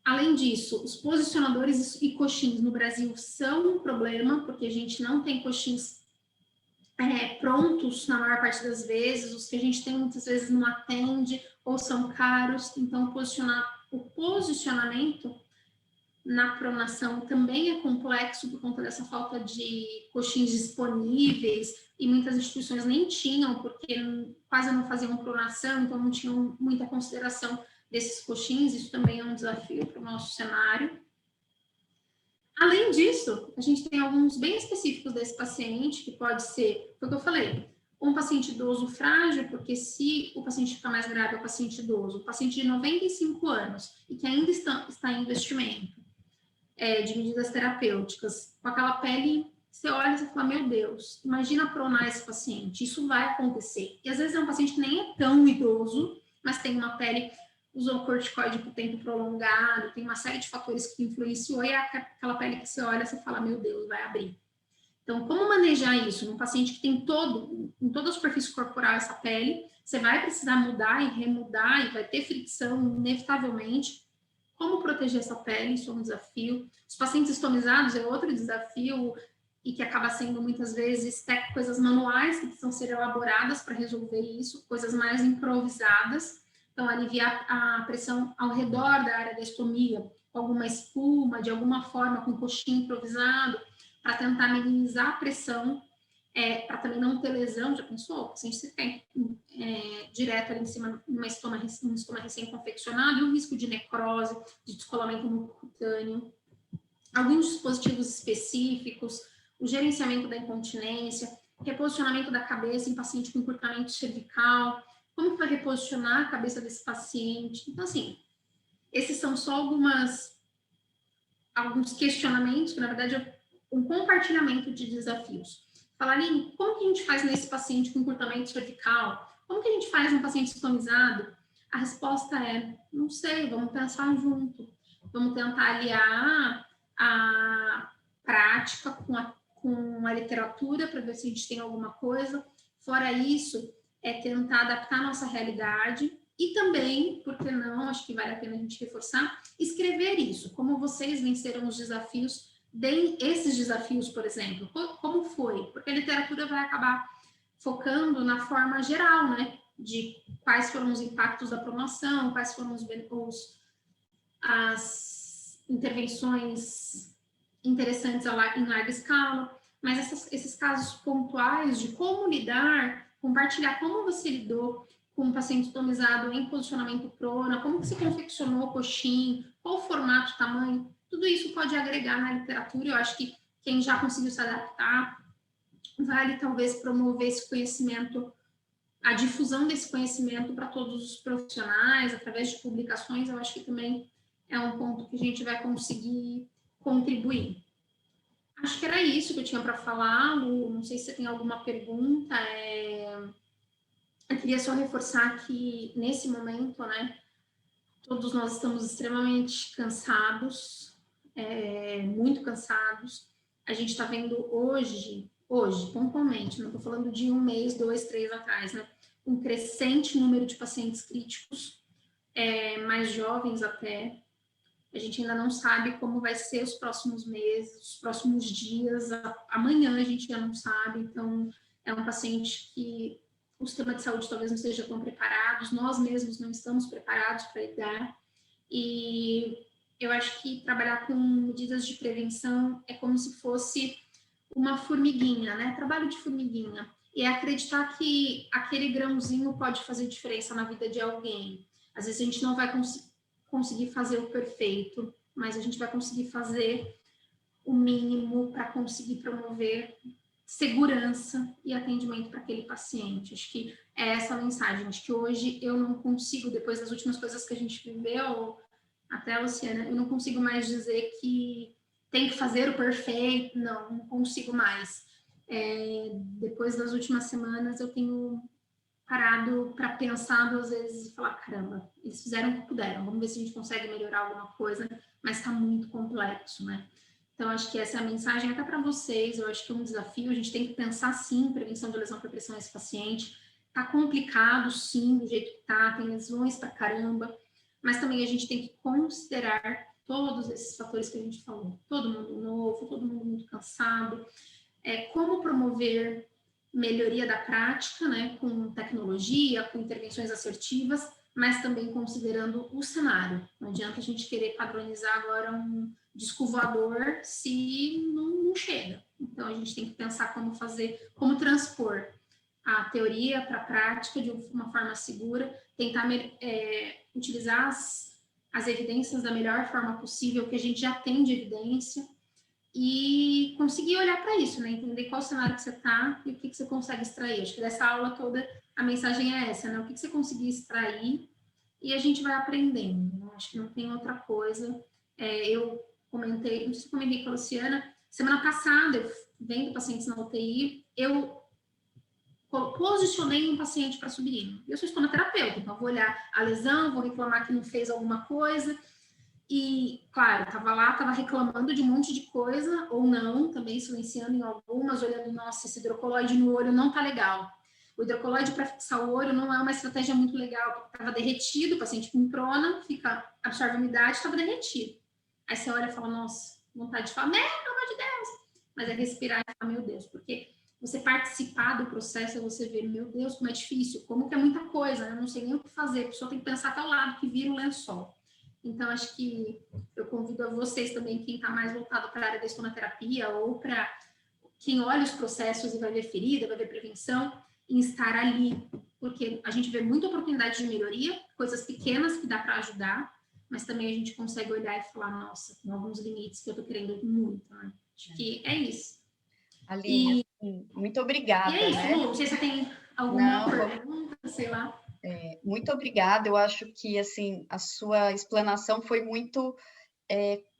Além disso, os posicionadores e coxins no Brasil são um problema, porque a gente não tem coxins prontos na maior parte das vezes, os que a gente tem muitas vezes não atende ou são caros, então o posicionamento na pronação também é complexo por conta dessa falta de coxins disponíveis e muitas instituições nem tinham, porque quase não faziam pronação, então não tinham muita consideração desses coxins, isso também é um desafio para o nosso cenário. Além disso, a gente tem alguns bem específicos desse paciente, que pode ser, foi o que eu falei, um paciente idoso frágil, porque se o paciente ficar mais grave é o paciente idoso, o paciente de 95 anos e que ainda está em investimento de medidas terapêuticas, com aquela pele, você olha e você fala, meu Deus, imagina pronar esse paciente, isso vai acontecer. E às vezes é um paciente que nem é tão idoso, mas tem uma pele, usou corticoide por tempo prolongado, tem uma série de fatores que influenciou, e é aquela pele que você olha e você fala, meu Deus, vai abrir. Então, como manejar isso? Num paciente que tem em toda a superfície corporal essa pele, você vai precisar mudar e remudar, e vai ter fricção, inevitavelmente. Como proteger essa pele? Isso é um desafio. Os pacientes estomizados é outro desafio, e que acaba sendo muitas vezes coisas manuais que precisam ser elaboradas para resolver isso, coisas mais improvisadas. Então, aliviar a pressão ao redor da área da estomia, com alguma espuma, de alguma forma, com coxinha improvisado, para tentar minimizar a pressão, para também não ter lesão. Já pensou? O paciente se tem direto ali em cima de um estoma recém-confeccionado, e o risco de necrose, de descolamento mucocutâneo. Alguns dispositivos específicos, o gerenciamento da incontinência, reposicionamento da cabeça em paciente com encurtamento cervical, como que vai reposicionar a cabeça desse paciente. Então, assim, esses são só alguns questionamentos, que na verdade é um compartilhamento de desafios. Aline, como que a gente faz nesse paciente com encurtamento cervical? Como que a gente faz no paciente estomizado? A resposta é, não sei, vamos pensar junto. Vamos tentar aliar a prática com a literatura para ver se a gente tem alguma coisa. Fora isso, é tentar adaptar a nossa realidade e também, por que não, acho que vale a pena a gente reforçar, escrever isso, como vocês venceram os desafios, esses desafios, por exemplo, como foi? Porque a literatura vai acabar focando na forma geral, né, de quais foram os impactos da promoção, quais foram as intervenções interessantes em larga escala, mas esses casos pontuais de como lidar, compartilhar como você lidou com um paciente estomizado em posicionamento prona, como que se confeccionou o coxim, qual o formato, tamanho, tudo isso pode agregar na literatura. Eu acho que quem já conseguiu se adaptar, vale talvez promover esse conhecimento, a difusão desse conhecimento para todos os profissionais, através de publicações. Eu acho que também é um ponto que a gente vai conseguir contribuir. Acho que era isso que eu tinha para falar, Lu. Não sei se você tem alguma pergunta. Eu queria só reforçar que, nesse momento, né, todos nós estamos extremamente cansados, muito cansados. A gente está vendo hoje, pontualmente, não estou falando de um mês, dois, três atrás, né, um crescente número de pacientes críticos, mais jovens até. A gente ainda não sabe como vai ser os próximos meses, os próximos dias. Amanhã a gente já não sabe. Então, é um paciente que o sistema de saúde talvez não esteja tão preparados, nós mesmos não estamos preparados para lidar. E eu acho que trabalhar com medidas de prevenção é como se fosse uma formiguinha, né? Trabalho de formiguinha. E é acreditar que aquele grãozinho pode fazer diferença na vida de alguém. Às vezes a gente não vai conseguir fazer o perfeito, mas a gente vai conseguir fazer o mínimo para conseguir promover segurança e atendimento para aquele paciente. Acho que é essa a mensagem. Acho que hoje eu não consigo, depois das últimas coisas que a gente viveu, até a Luciana, eu não consigo mais dizer que tem que fazer o perfeito, não consigo mais. Depois das últimas semanas, eu tenho parado para pensar duas vezes e falar, caramba, eles fizeram o que puderam, vamos ver se a gente consegue melhorar alguma coisa, mas está muito complexo, né? Então, acho que essa é a mensagem até para vocês, eu acho que é um desafio, a gente tem que pensar, sim, em prevenção de lesão por pressão nesse paciente, tá complicado, sim, do jeito que tá, tem lesões para caramba, mas também a gente tem que considerar todos esses fatores que a gente falou, todo mundo novo, todo mundo muito cansado, como promover melhoria da prática, né, com tecnologia, com intervenções assertivas, mas também considerando o cenário. Não adianta a gente querer padronizar agora um disco voador se não chega. Então, a gente tem que pensar como fazer, como transpor a teoria para a prática de uma forma segura, tentar utilizar as evidências da melhor forma possível, que a gente já tem de evidência, e conseguir olhar para isso, né? Entender qual cenário que você está e o que você consegue extrair. Acho que dessa aula toda a mensagem é essa, né? O que você conseguir extrair e a gente vai aprendendo. Né? Acho que não tem outra coisa. Eu comentei, não sei se eu comentei com a Luciana, semana passada, eu vendo pacientes na UTI, eu posicionei um paciente para subir. Eu sou estomaterapeuta, então eu vou olhar a lesão, vou reclamar que não fez alguma coisa. E, claro, estava lá, estava reclamando de um monte de coisa, ou não, também silenciando em algumas, olhando, nossa, esse hidrocoloide no olho não tá legal. O hidrocoloide para fixar o olho não é uma estratégia muito legal, porque estava derretido, o paciente com prona, absorve a umidade, estava derretido. Aí você olha e fala, nossa, vontade de falar, pelo amor de Deus. Mas é respirar e falar, meu Deus, porque você participar do processo é você ver, meu Deus, como é difícil, como que é muita coisa, eu não sei nem o que fazer, a pessoa tem que pensar até o lado que vira o lençol. Então, acho que eu convido a vocês também, quem está mais voltado para a área da estomaterapia ou para quem olha os processos e vai ver ferida, vai ver prevenção, em estar ali, porque a gente vê muita oportunidade de melhoria, coisas pequenas que dá para ajudar, mas também a gente consegue olhar e falar, nossa, tem alguns limites que eu estou querendo muito, né? Acho que é isso. Aline, muito obrigada. E é isso, né? Lu, não sei se você tem alguma pergunta, sei lá. Muito obrigada. Eu acho que assim a sua explanação foi muito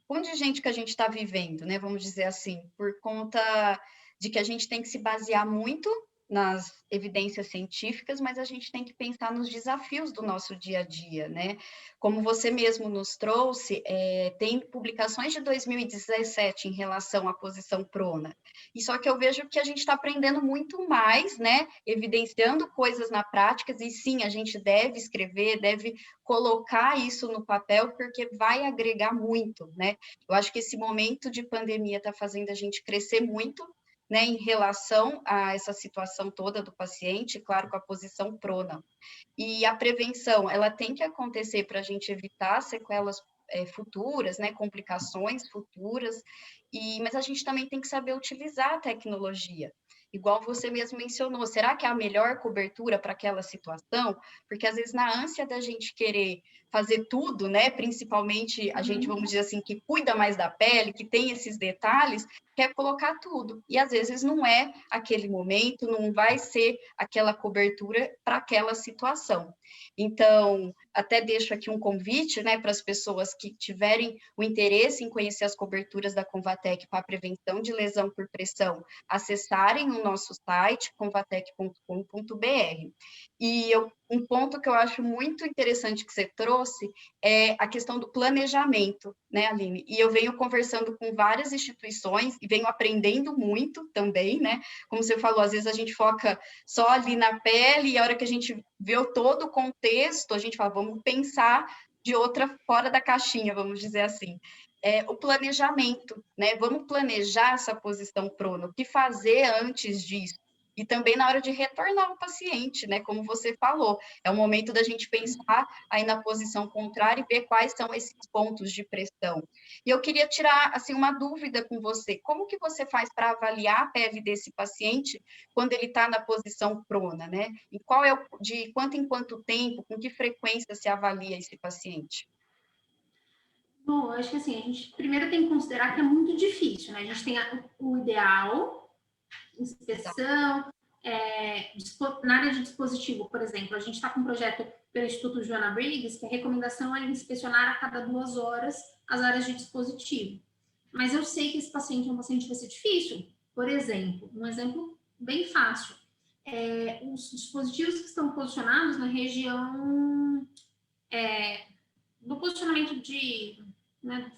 contingente que a gente está vivendo, né? Vamos dizer assim, por conta de que a gente tem que se basear muito nas evidências científicas, mas a gente tem que pensar nos desafios do nosso dia a dia, né? Como você mesmo nos trouxe, tem publicações de 2017 em relação à posição prona, e só que eu vejo que a gente está aprendendo muito mais, né? Evidenciando coisas na prática, e sim, a gente deve escrever, deve colocar isso no papel, porque vai agregar muito, né? Eu acho que esse momento de pandemia está fazendo a gente crescer muito, né, em relação a essa situação toda do paciente, claro, com a posição prona. E a prevenção, ela tem que acontecer para a gente evitar sequelas futuras, né, complicações futuras, mas a gente também tem que saber utilizar a tecnologia. Igual você mesmo mencionou, será que é a melhor cobertura para aquela situação? Porque às vezes na ânsia da gente querer fazer tudo, né, principalmente a gente, vamos dizer assim, que cuida mais da pele, que tem esses detalhes, que quer colocar tudo. E às vezes não é aquele momento, não vai ser aquela cobertura para aquela situação. Então, até deixo aqui um convite, né, para as pessoas que tiverem o interesse em conhecer as coberturas da Convatec para a prevenção de lesão por pressão, acessarem o nosso site, convatec.com.br. E um ponto que eu acho muito interessante que você trouxe é a questão do planejamento, né, Aline? E eu venho conversando com várias instituições e venho aprendendo muito também, né? Como você falou, às vezes a gente foca só ali na pele e a hora que a gente vê todo o contexto, a gente fala, vamos pensar de outra, fora da caixinha, vamos dizer assim. O planejamento, né? Vamos planejar essa posição prona, o que fazer antes disso. E também na hora de retornar o paciente, né? Como você falou, é o momento da gente pensar aí na posição contrária e ver quais são esses pontos de pressão. E eu queria tirar, assim, uma dúvida com você. Como que você faz para avaliar a pele desse paciente quando ele está na posição prona, né? E qual é de quanto em quanto tempo, com que frequência se avalia esse paciente? Bom, eu acho que assim, a gente primeiro tem que considerar que é muito difícil, né? A gente tem o ideal, inspeção, na área de dispositivo, por exemplo, a gente está com um projeto pelo Instituto Joana Briggs, que a recomendação é inspecionar a cada 2 horas as áreas de dispositivo. Mas eu sei que esse paciente é um paciente que vai ser difícil. Por exemplo, um exemplo bem fácil. Os dispositivos que estão posicionados na região do posicionamento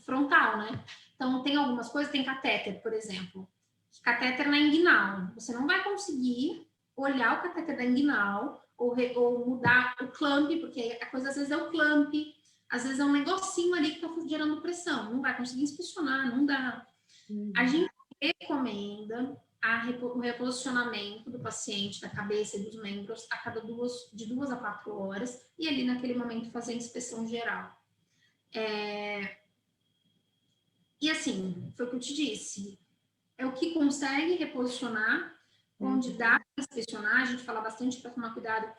frontal, né? Então, tem algumas coisas, tem catéter, por exemplo. Catéter na inguinal. Você não vai conseguir olhar o catéter da inguinal ou mudar o clamp, porque a coisa às vezes é o clamp, às vezes é um negocinho ali que está gerando pressão. Não vai conseguir inspecionar, não dá. A gente recomenda o reposicionamento do paciente, da cabeça e dos membros a cada de 2 a 4 horas e ali naquele momento fazer a inspeção geral. E assim, foi o que eu te disse, é o que consegue reposicionar, onde dá para inspecionar, a gente fala bastante para tomar cuidado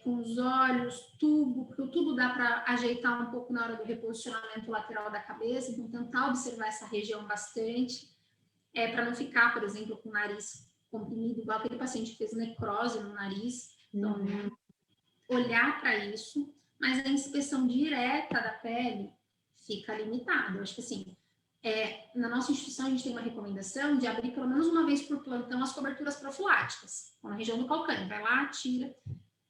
com os olhos, tubo, porque o tubo dá para ajeitar um pouco na hora do reposicionamento lateral da cabeça, então tentar observar essa região bastante, para não ficar, por exemplo, com o nariz comprimido, igual aquele paciente que fez necrose no nariz, então olhar para isso, mas a inspeção direta da pele fica limitada. Eu acho que assim, na nossa instituição a gente tem uma recomendação de abrir pelo menos uma vez por plantão as coberturas profiláticas, na região do calcânio, vai lá, tira.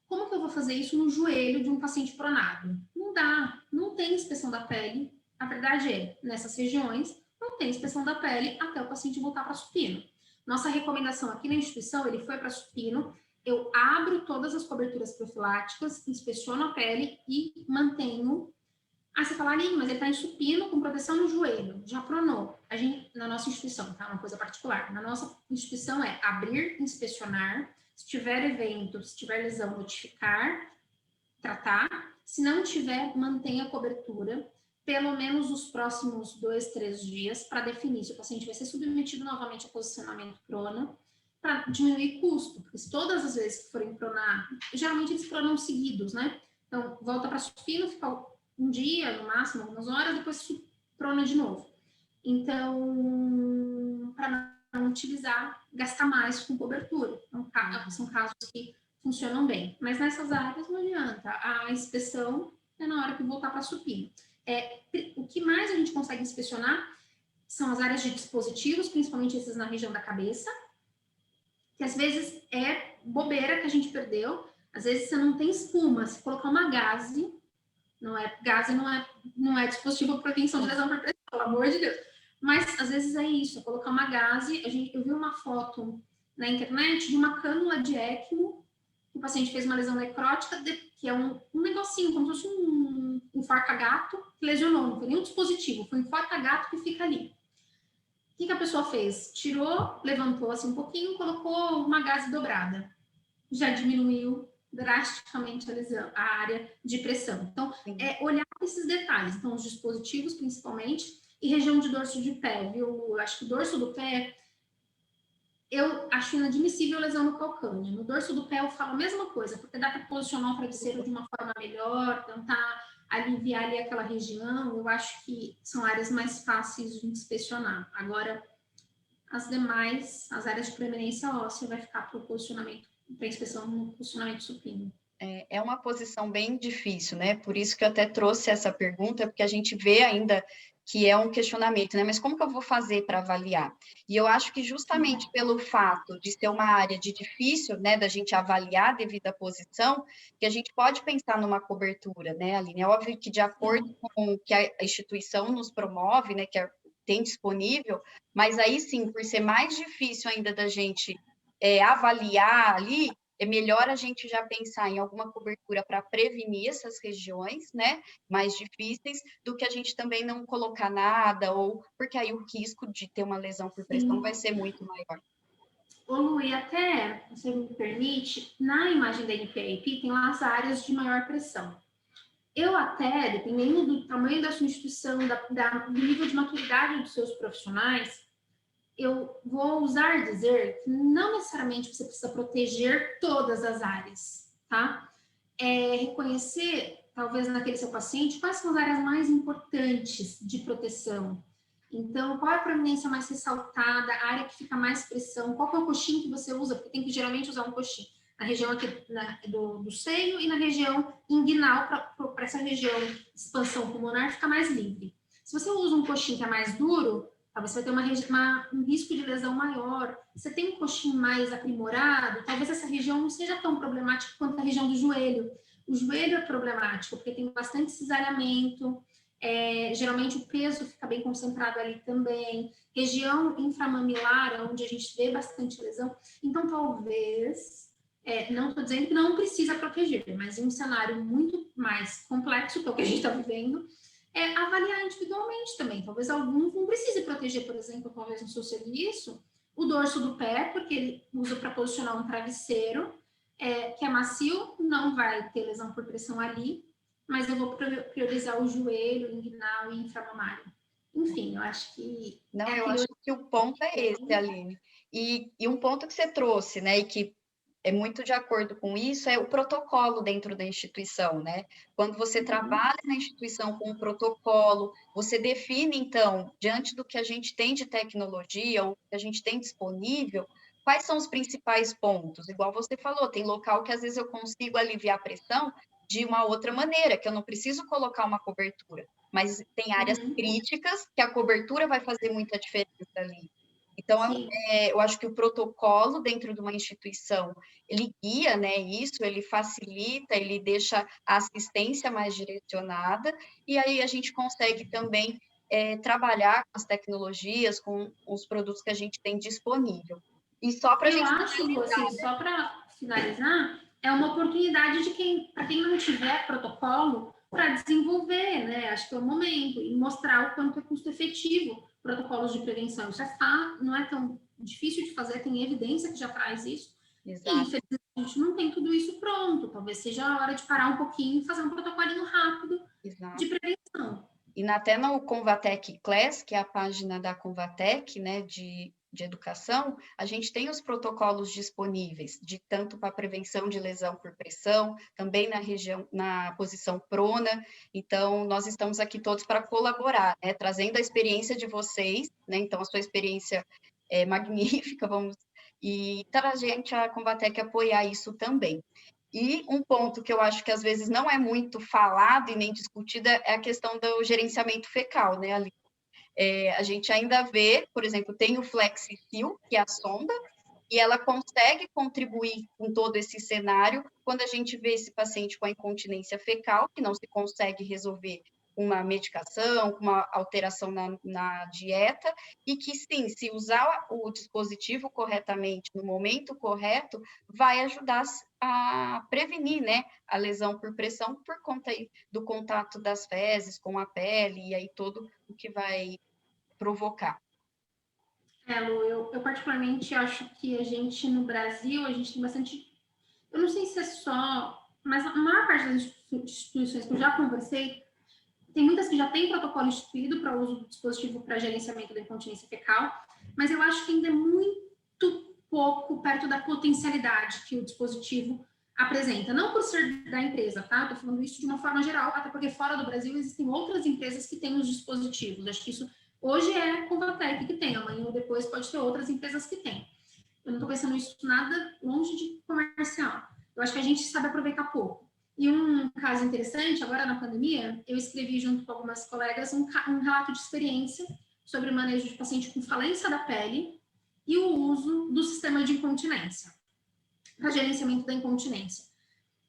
Como que eu vou fazer isso no joelho de um paciente pronado? Não dá, não tem inspeção da pele. A verdade é, nessas regiões, não tem inspeção da pele até o paciente voltar para supino. Nossa recomendação aqui na instituição, ele foi para supino, eu abro todas as coberturas profiláticas, inspeciono a pele e mantenho. Você fala, mas ele está em supino com proteção no joelho, já pronou. A gente, na nossa instituição, tá? Uma coisa particular. Na nossa instituição é abrir, inspecionar, se tiver evento, se tiver lesão, notificar, tratar. Se não tiver, mantenha a cobertura, pelo menos os próximos 2, 3 dias, para definir se o paciente vai ser submetido novamente a posicionamento prona, para diminuir custo. Porque se todas as vezes que forem pronar, geralmente eles pronam seguidos, né? Então, volta para supino, fica um dia, no máximo, algumas horas, depois prona de novo. Então, para não utilizar, gastar mais com cobertura. Então, são casos que funcionam bem. Mas nessas áreas não adianta. A inspeção é na hora que voltar para supino. O que mais a gente consegue inspecionar são as áreas de dispositivos, principalmente esses na região da cabeça, que às vezes é bobeira que a gente perdeu. Às vezes você não tem espuma, se colocar uma gaze, gaze não é dispositivo para prevenção de lesão por pressão, pelo amor de Deus. Mas às vezes é isso, é colocar uma gaze. Eu vi uma foto na internet de uma cânula de ECMO, que o paciente fez uma lesão necrótica, que é um negocinho, como se fosse um enforca-gato, que lesionou, não foi nem um dispositivo, foi um enforca-gato que fica ali. O que a pessoa fez? Tirou, levantou assim um pouquinho, colocou uma gaze dobrada. Já diminuiu drasticamente a área de pressão. Então, olhar esses detalhes. Então, os dispositivos, principalmente, e região de dorso de pé, viu? Eu acho que o dorso do pé, eu acho inadmissível lesão no calcâneo. No dorso do pé, eu falo a mesma coisa, porque dá para posicionar o travesseiro de uma forma melhor, tentar aliviar ali aquela região. Eu acho que são áreas mais fáceis de inspecionar. Agora, as áreas de preeminência óssea vai ficar para o posicionamento, para inspeção no posicionamento supino. É uma posição bem difícil, né? Por isso que eu até trouxe essa pergunta, porque a gente vê ainda que é um questionamento, né? Mas como que eu vou fazer para avaliar? E eu acho que justamente pelo fato de ser uma área de difícil, né, da gente avaliar devido à posição, que a gente pode pensar numa cobertura, né, Aline? É óbvio que de acordo com o que a instituição nos promove, né, tem disponível, mas aí sim, por ser mais difícil ainda da gente avaliar ali, é melhor a gente já pensar em alguma cobertura para prevenir essas regiões, né, mais difíceis, do que a gente também não colocar nada, ou porque aí o risco de ter uma lesão por pressão vai ser muito maior. Ô Lu, e até, se me permite, na imagem da NPIP tem lá as áreas de maior pressão. Eu até, dependendo do tamanho da sua instituição, do nível de maturidade dos seus profissionais, eu vou ousar dizer que não necessariamente você precisa proteger todas as áreas, tá? Reconhecer, talvez naquele seu paciente, quais são as áreas mais importantes de proteção. Então, qual é a proeminência mais ressaltada, a área que fica mais pressão, qual é o coxim que você usa, porque tem que geralmente usar um coxim na região aqui do seio e na região inguinal, para essa região de expansão pulmonar ficar mais livre. Se você usa um coxim que é mais duro, talvez você vai ter um risco de lesão maior. Você tem um coxim mais aprimorado, talvez essa região não seja tão problemática quanto a região do joelho. O joelho é problemático, porque tem bastante cisalhamento, geralmente o peso fica bem concentrado ali também. Região inframamilar, onde a gente vê bastante lesão. Então, talvez, não estou dizendo que não precisa proteger, mas em um cenário muito mais complexo, que é o que a gente está vivendo, avaliar individualmente também. Talvez alguns não precise proteger, por exemplo, talvez no seu serviço, o dorso do pé, porque ele usa para posicionar um travesseiro, que é macio, não vai ter lesão por pressão ali, mas eu vou priorizar o joelho, inguinal e inframamário. Enfim, eu acho que... Não, eu acho que o ponto é esse, Aline. E um ponto que você trouxe, né, e que é muito de acordo com isso, é o protocolo dentro da instituição, né? Quando você trabalha na instituição com um protocolo, você define, então, diante do que a gente tem de tecnologia, ou que a gente tem disponível, quais são os principais pontos? Igual você falou, tem local que às vezes eu consigo aliviar a pressão de uma outra maneira, que eu não preciso colocar uma cobertura, mas tem áreas críticas que a cobertura vai fazer muita diferença ali. Então, eu acho que o protocolo dentro de uma instituição, ele guia, né, isso, ele facilita, ele deixa a assistência mais direcionada, e aí a gente consegue também trabalhar com as tecnologias, com os produtos que a gente tem disponível. E só para a gente... Eu acho, assim, só para finalizar, é uma oportunidade para quem não tiver protocolo, para desenvolver, né? Acho que é o momento, e mostrar o quanto é custo efetivo protocolos de prevenção. Isso não é tão difícil de fazer, tem evidência que já traz isso. Exato. E, infelizmente, a gente não tem tudo isso pronto. Talvez seja a hora de parar um pouquinho e fazer um protocolinho rápido de prevenção. E até no Convatec Class, que é a página da Convatec, né, de educação, a gente tem os protocolos disponíveis, de tanto para prevenção de lesão por pressão, também na posição prona. Então, nós estamos aqui todos para colaborar, né, trazendo a experiência de vocês, né, então a sua experiência é magnífica, e para a Convatec apoiar isso também. E um ponto que eu acho que às vezes não é muito falado e nem discutido é a questão do gerenciamento fecal, né, Ali? A gente ainda vê, por exemplo, tem o FlexiSeal, que é a sonda, e ela consegue contribuir com todo esse cenário quando a gente vê esse paciente com a incontinência fecal, que não se consegue resolver uma medicação, com uma alteração na dieta, e que sim, se usar o dispositivo corretamente, no momento correto, vai ajudar a prevenir, né, a lesão por pressão por conta aí do contato das fezes com a pele, e aí todo o que vai provocar. Lu, eu particularmente acho que a gente, no Brasil, a gente tem bastante... Eu não sei se é só... Mas a maior parte das instituições que eu já conversei, tem muitas que já têm protocolo instituído para o uso do dispositivo para gerenciamento da incontinência fecal, mas eu acho que ainda é muito pouco perto da potencialidade que o dispositivo apresenta. Não por ser da empresa, tá? Estou falando isso de uma forma geral, até porque fora do Brasil existem outras empresas que têm os dispositivos. Acho que isso Hoje é a Convatec que tem, amanhã ou depois pode ter outras empresas que têm. Eu não estou pensando isso nada longe de comercial. Eu acho que a gente sabe aproveitar pouco. E um caso interessante, agora na pandemia, eu escrevi junto com algumas colegas um relato de experiência sobre o manejo de paciente com falência da pele e o uso do sistema de incontinência, para gerenciamento da incontinência.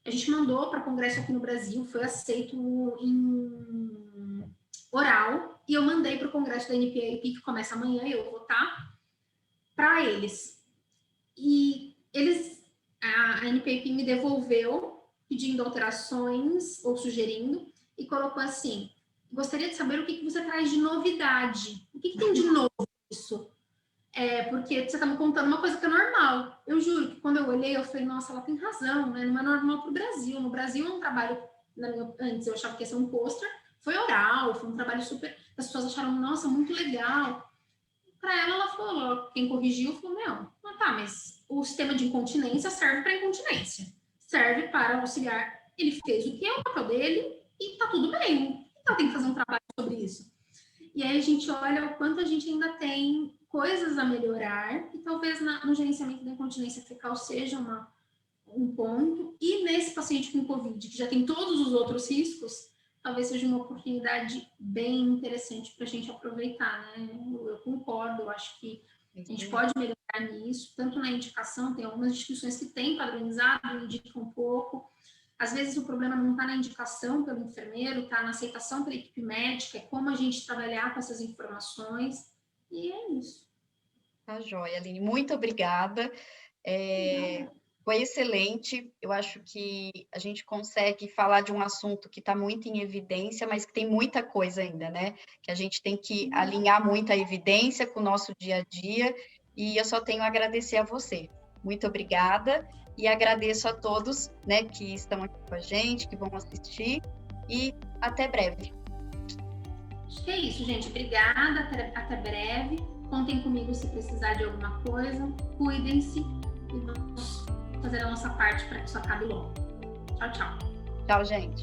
A gente mandou para congresso aqui no Brasil, foi aceito em oral, e eu mandei para o congresso da NPAP, que começa amanhã, e eu vou estar, para eles. E a NPAP me devolveu, pedindo alterações ou sugerindo, e colocou assim: gostaria de saber o que você traz de novidade. O que tem de novo isso? Porque você está me contando uma coisa que é normal. Eu juro que quando eu olhei, eu falei, nossa, ela tem razão, né? Não é normal para o Brasil. No Brasil é um trabalho, antes eu achava que ia ser um pôster, foi oral, foi um trabalho super... As pessoas acharam, nossa, muito legal. Para ela falou, quem corrigiu falou, mas o sistema de incontinência serve para incontinência, serve para auxiliar. Ele fez o que é o papel dele e tá tudo bem. Então tem que fazer um trabalho sobre isso. E aí a gente olha o quanto a gente ainda tem coisas a melhorar, e talvez no gerenciamento da incontinência fecal seja um ponto, e nesse paciente com Covid, que já tem todos os outros riscos, talvez seja uma oportunidade bem interessante para a gente aproveitar, né? Eu concordo, eu acho que a gente pode melhorar nisso, tanto na indicação, tem algumas instituições que têm padronizado, indicam um pouco. Às vezes o problema não está na indicação pelo enfermeiro, está na aceitação pela equipe médica, é como a gente trabalhar com essas informações, e é isso. Tá joia, Aline. Muito obrigada. Foi excelente. Eu acho que a gente consegue falar de um assunto que está muito em evidência, mas que tem muita coisa ainda, né? Que a gente tem que alinhar muita evidência com o nosso dia a dia. E eu só tenho a agradecer a você. Muito obrigada. E agradeço a todos, né, que estão aqui com a gente, que vão assistir. E até breve. Acho que é isso, gente. Obrigada. Até breve. Contem comigo se precisar de alguma coisa. Cuidem-se e vamos fazer a nossa parte para que isso acabe logo. Tchau, tchau. Tchau, gente.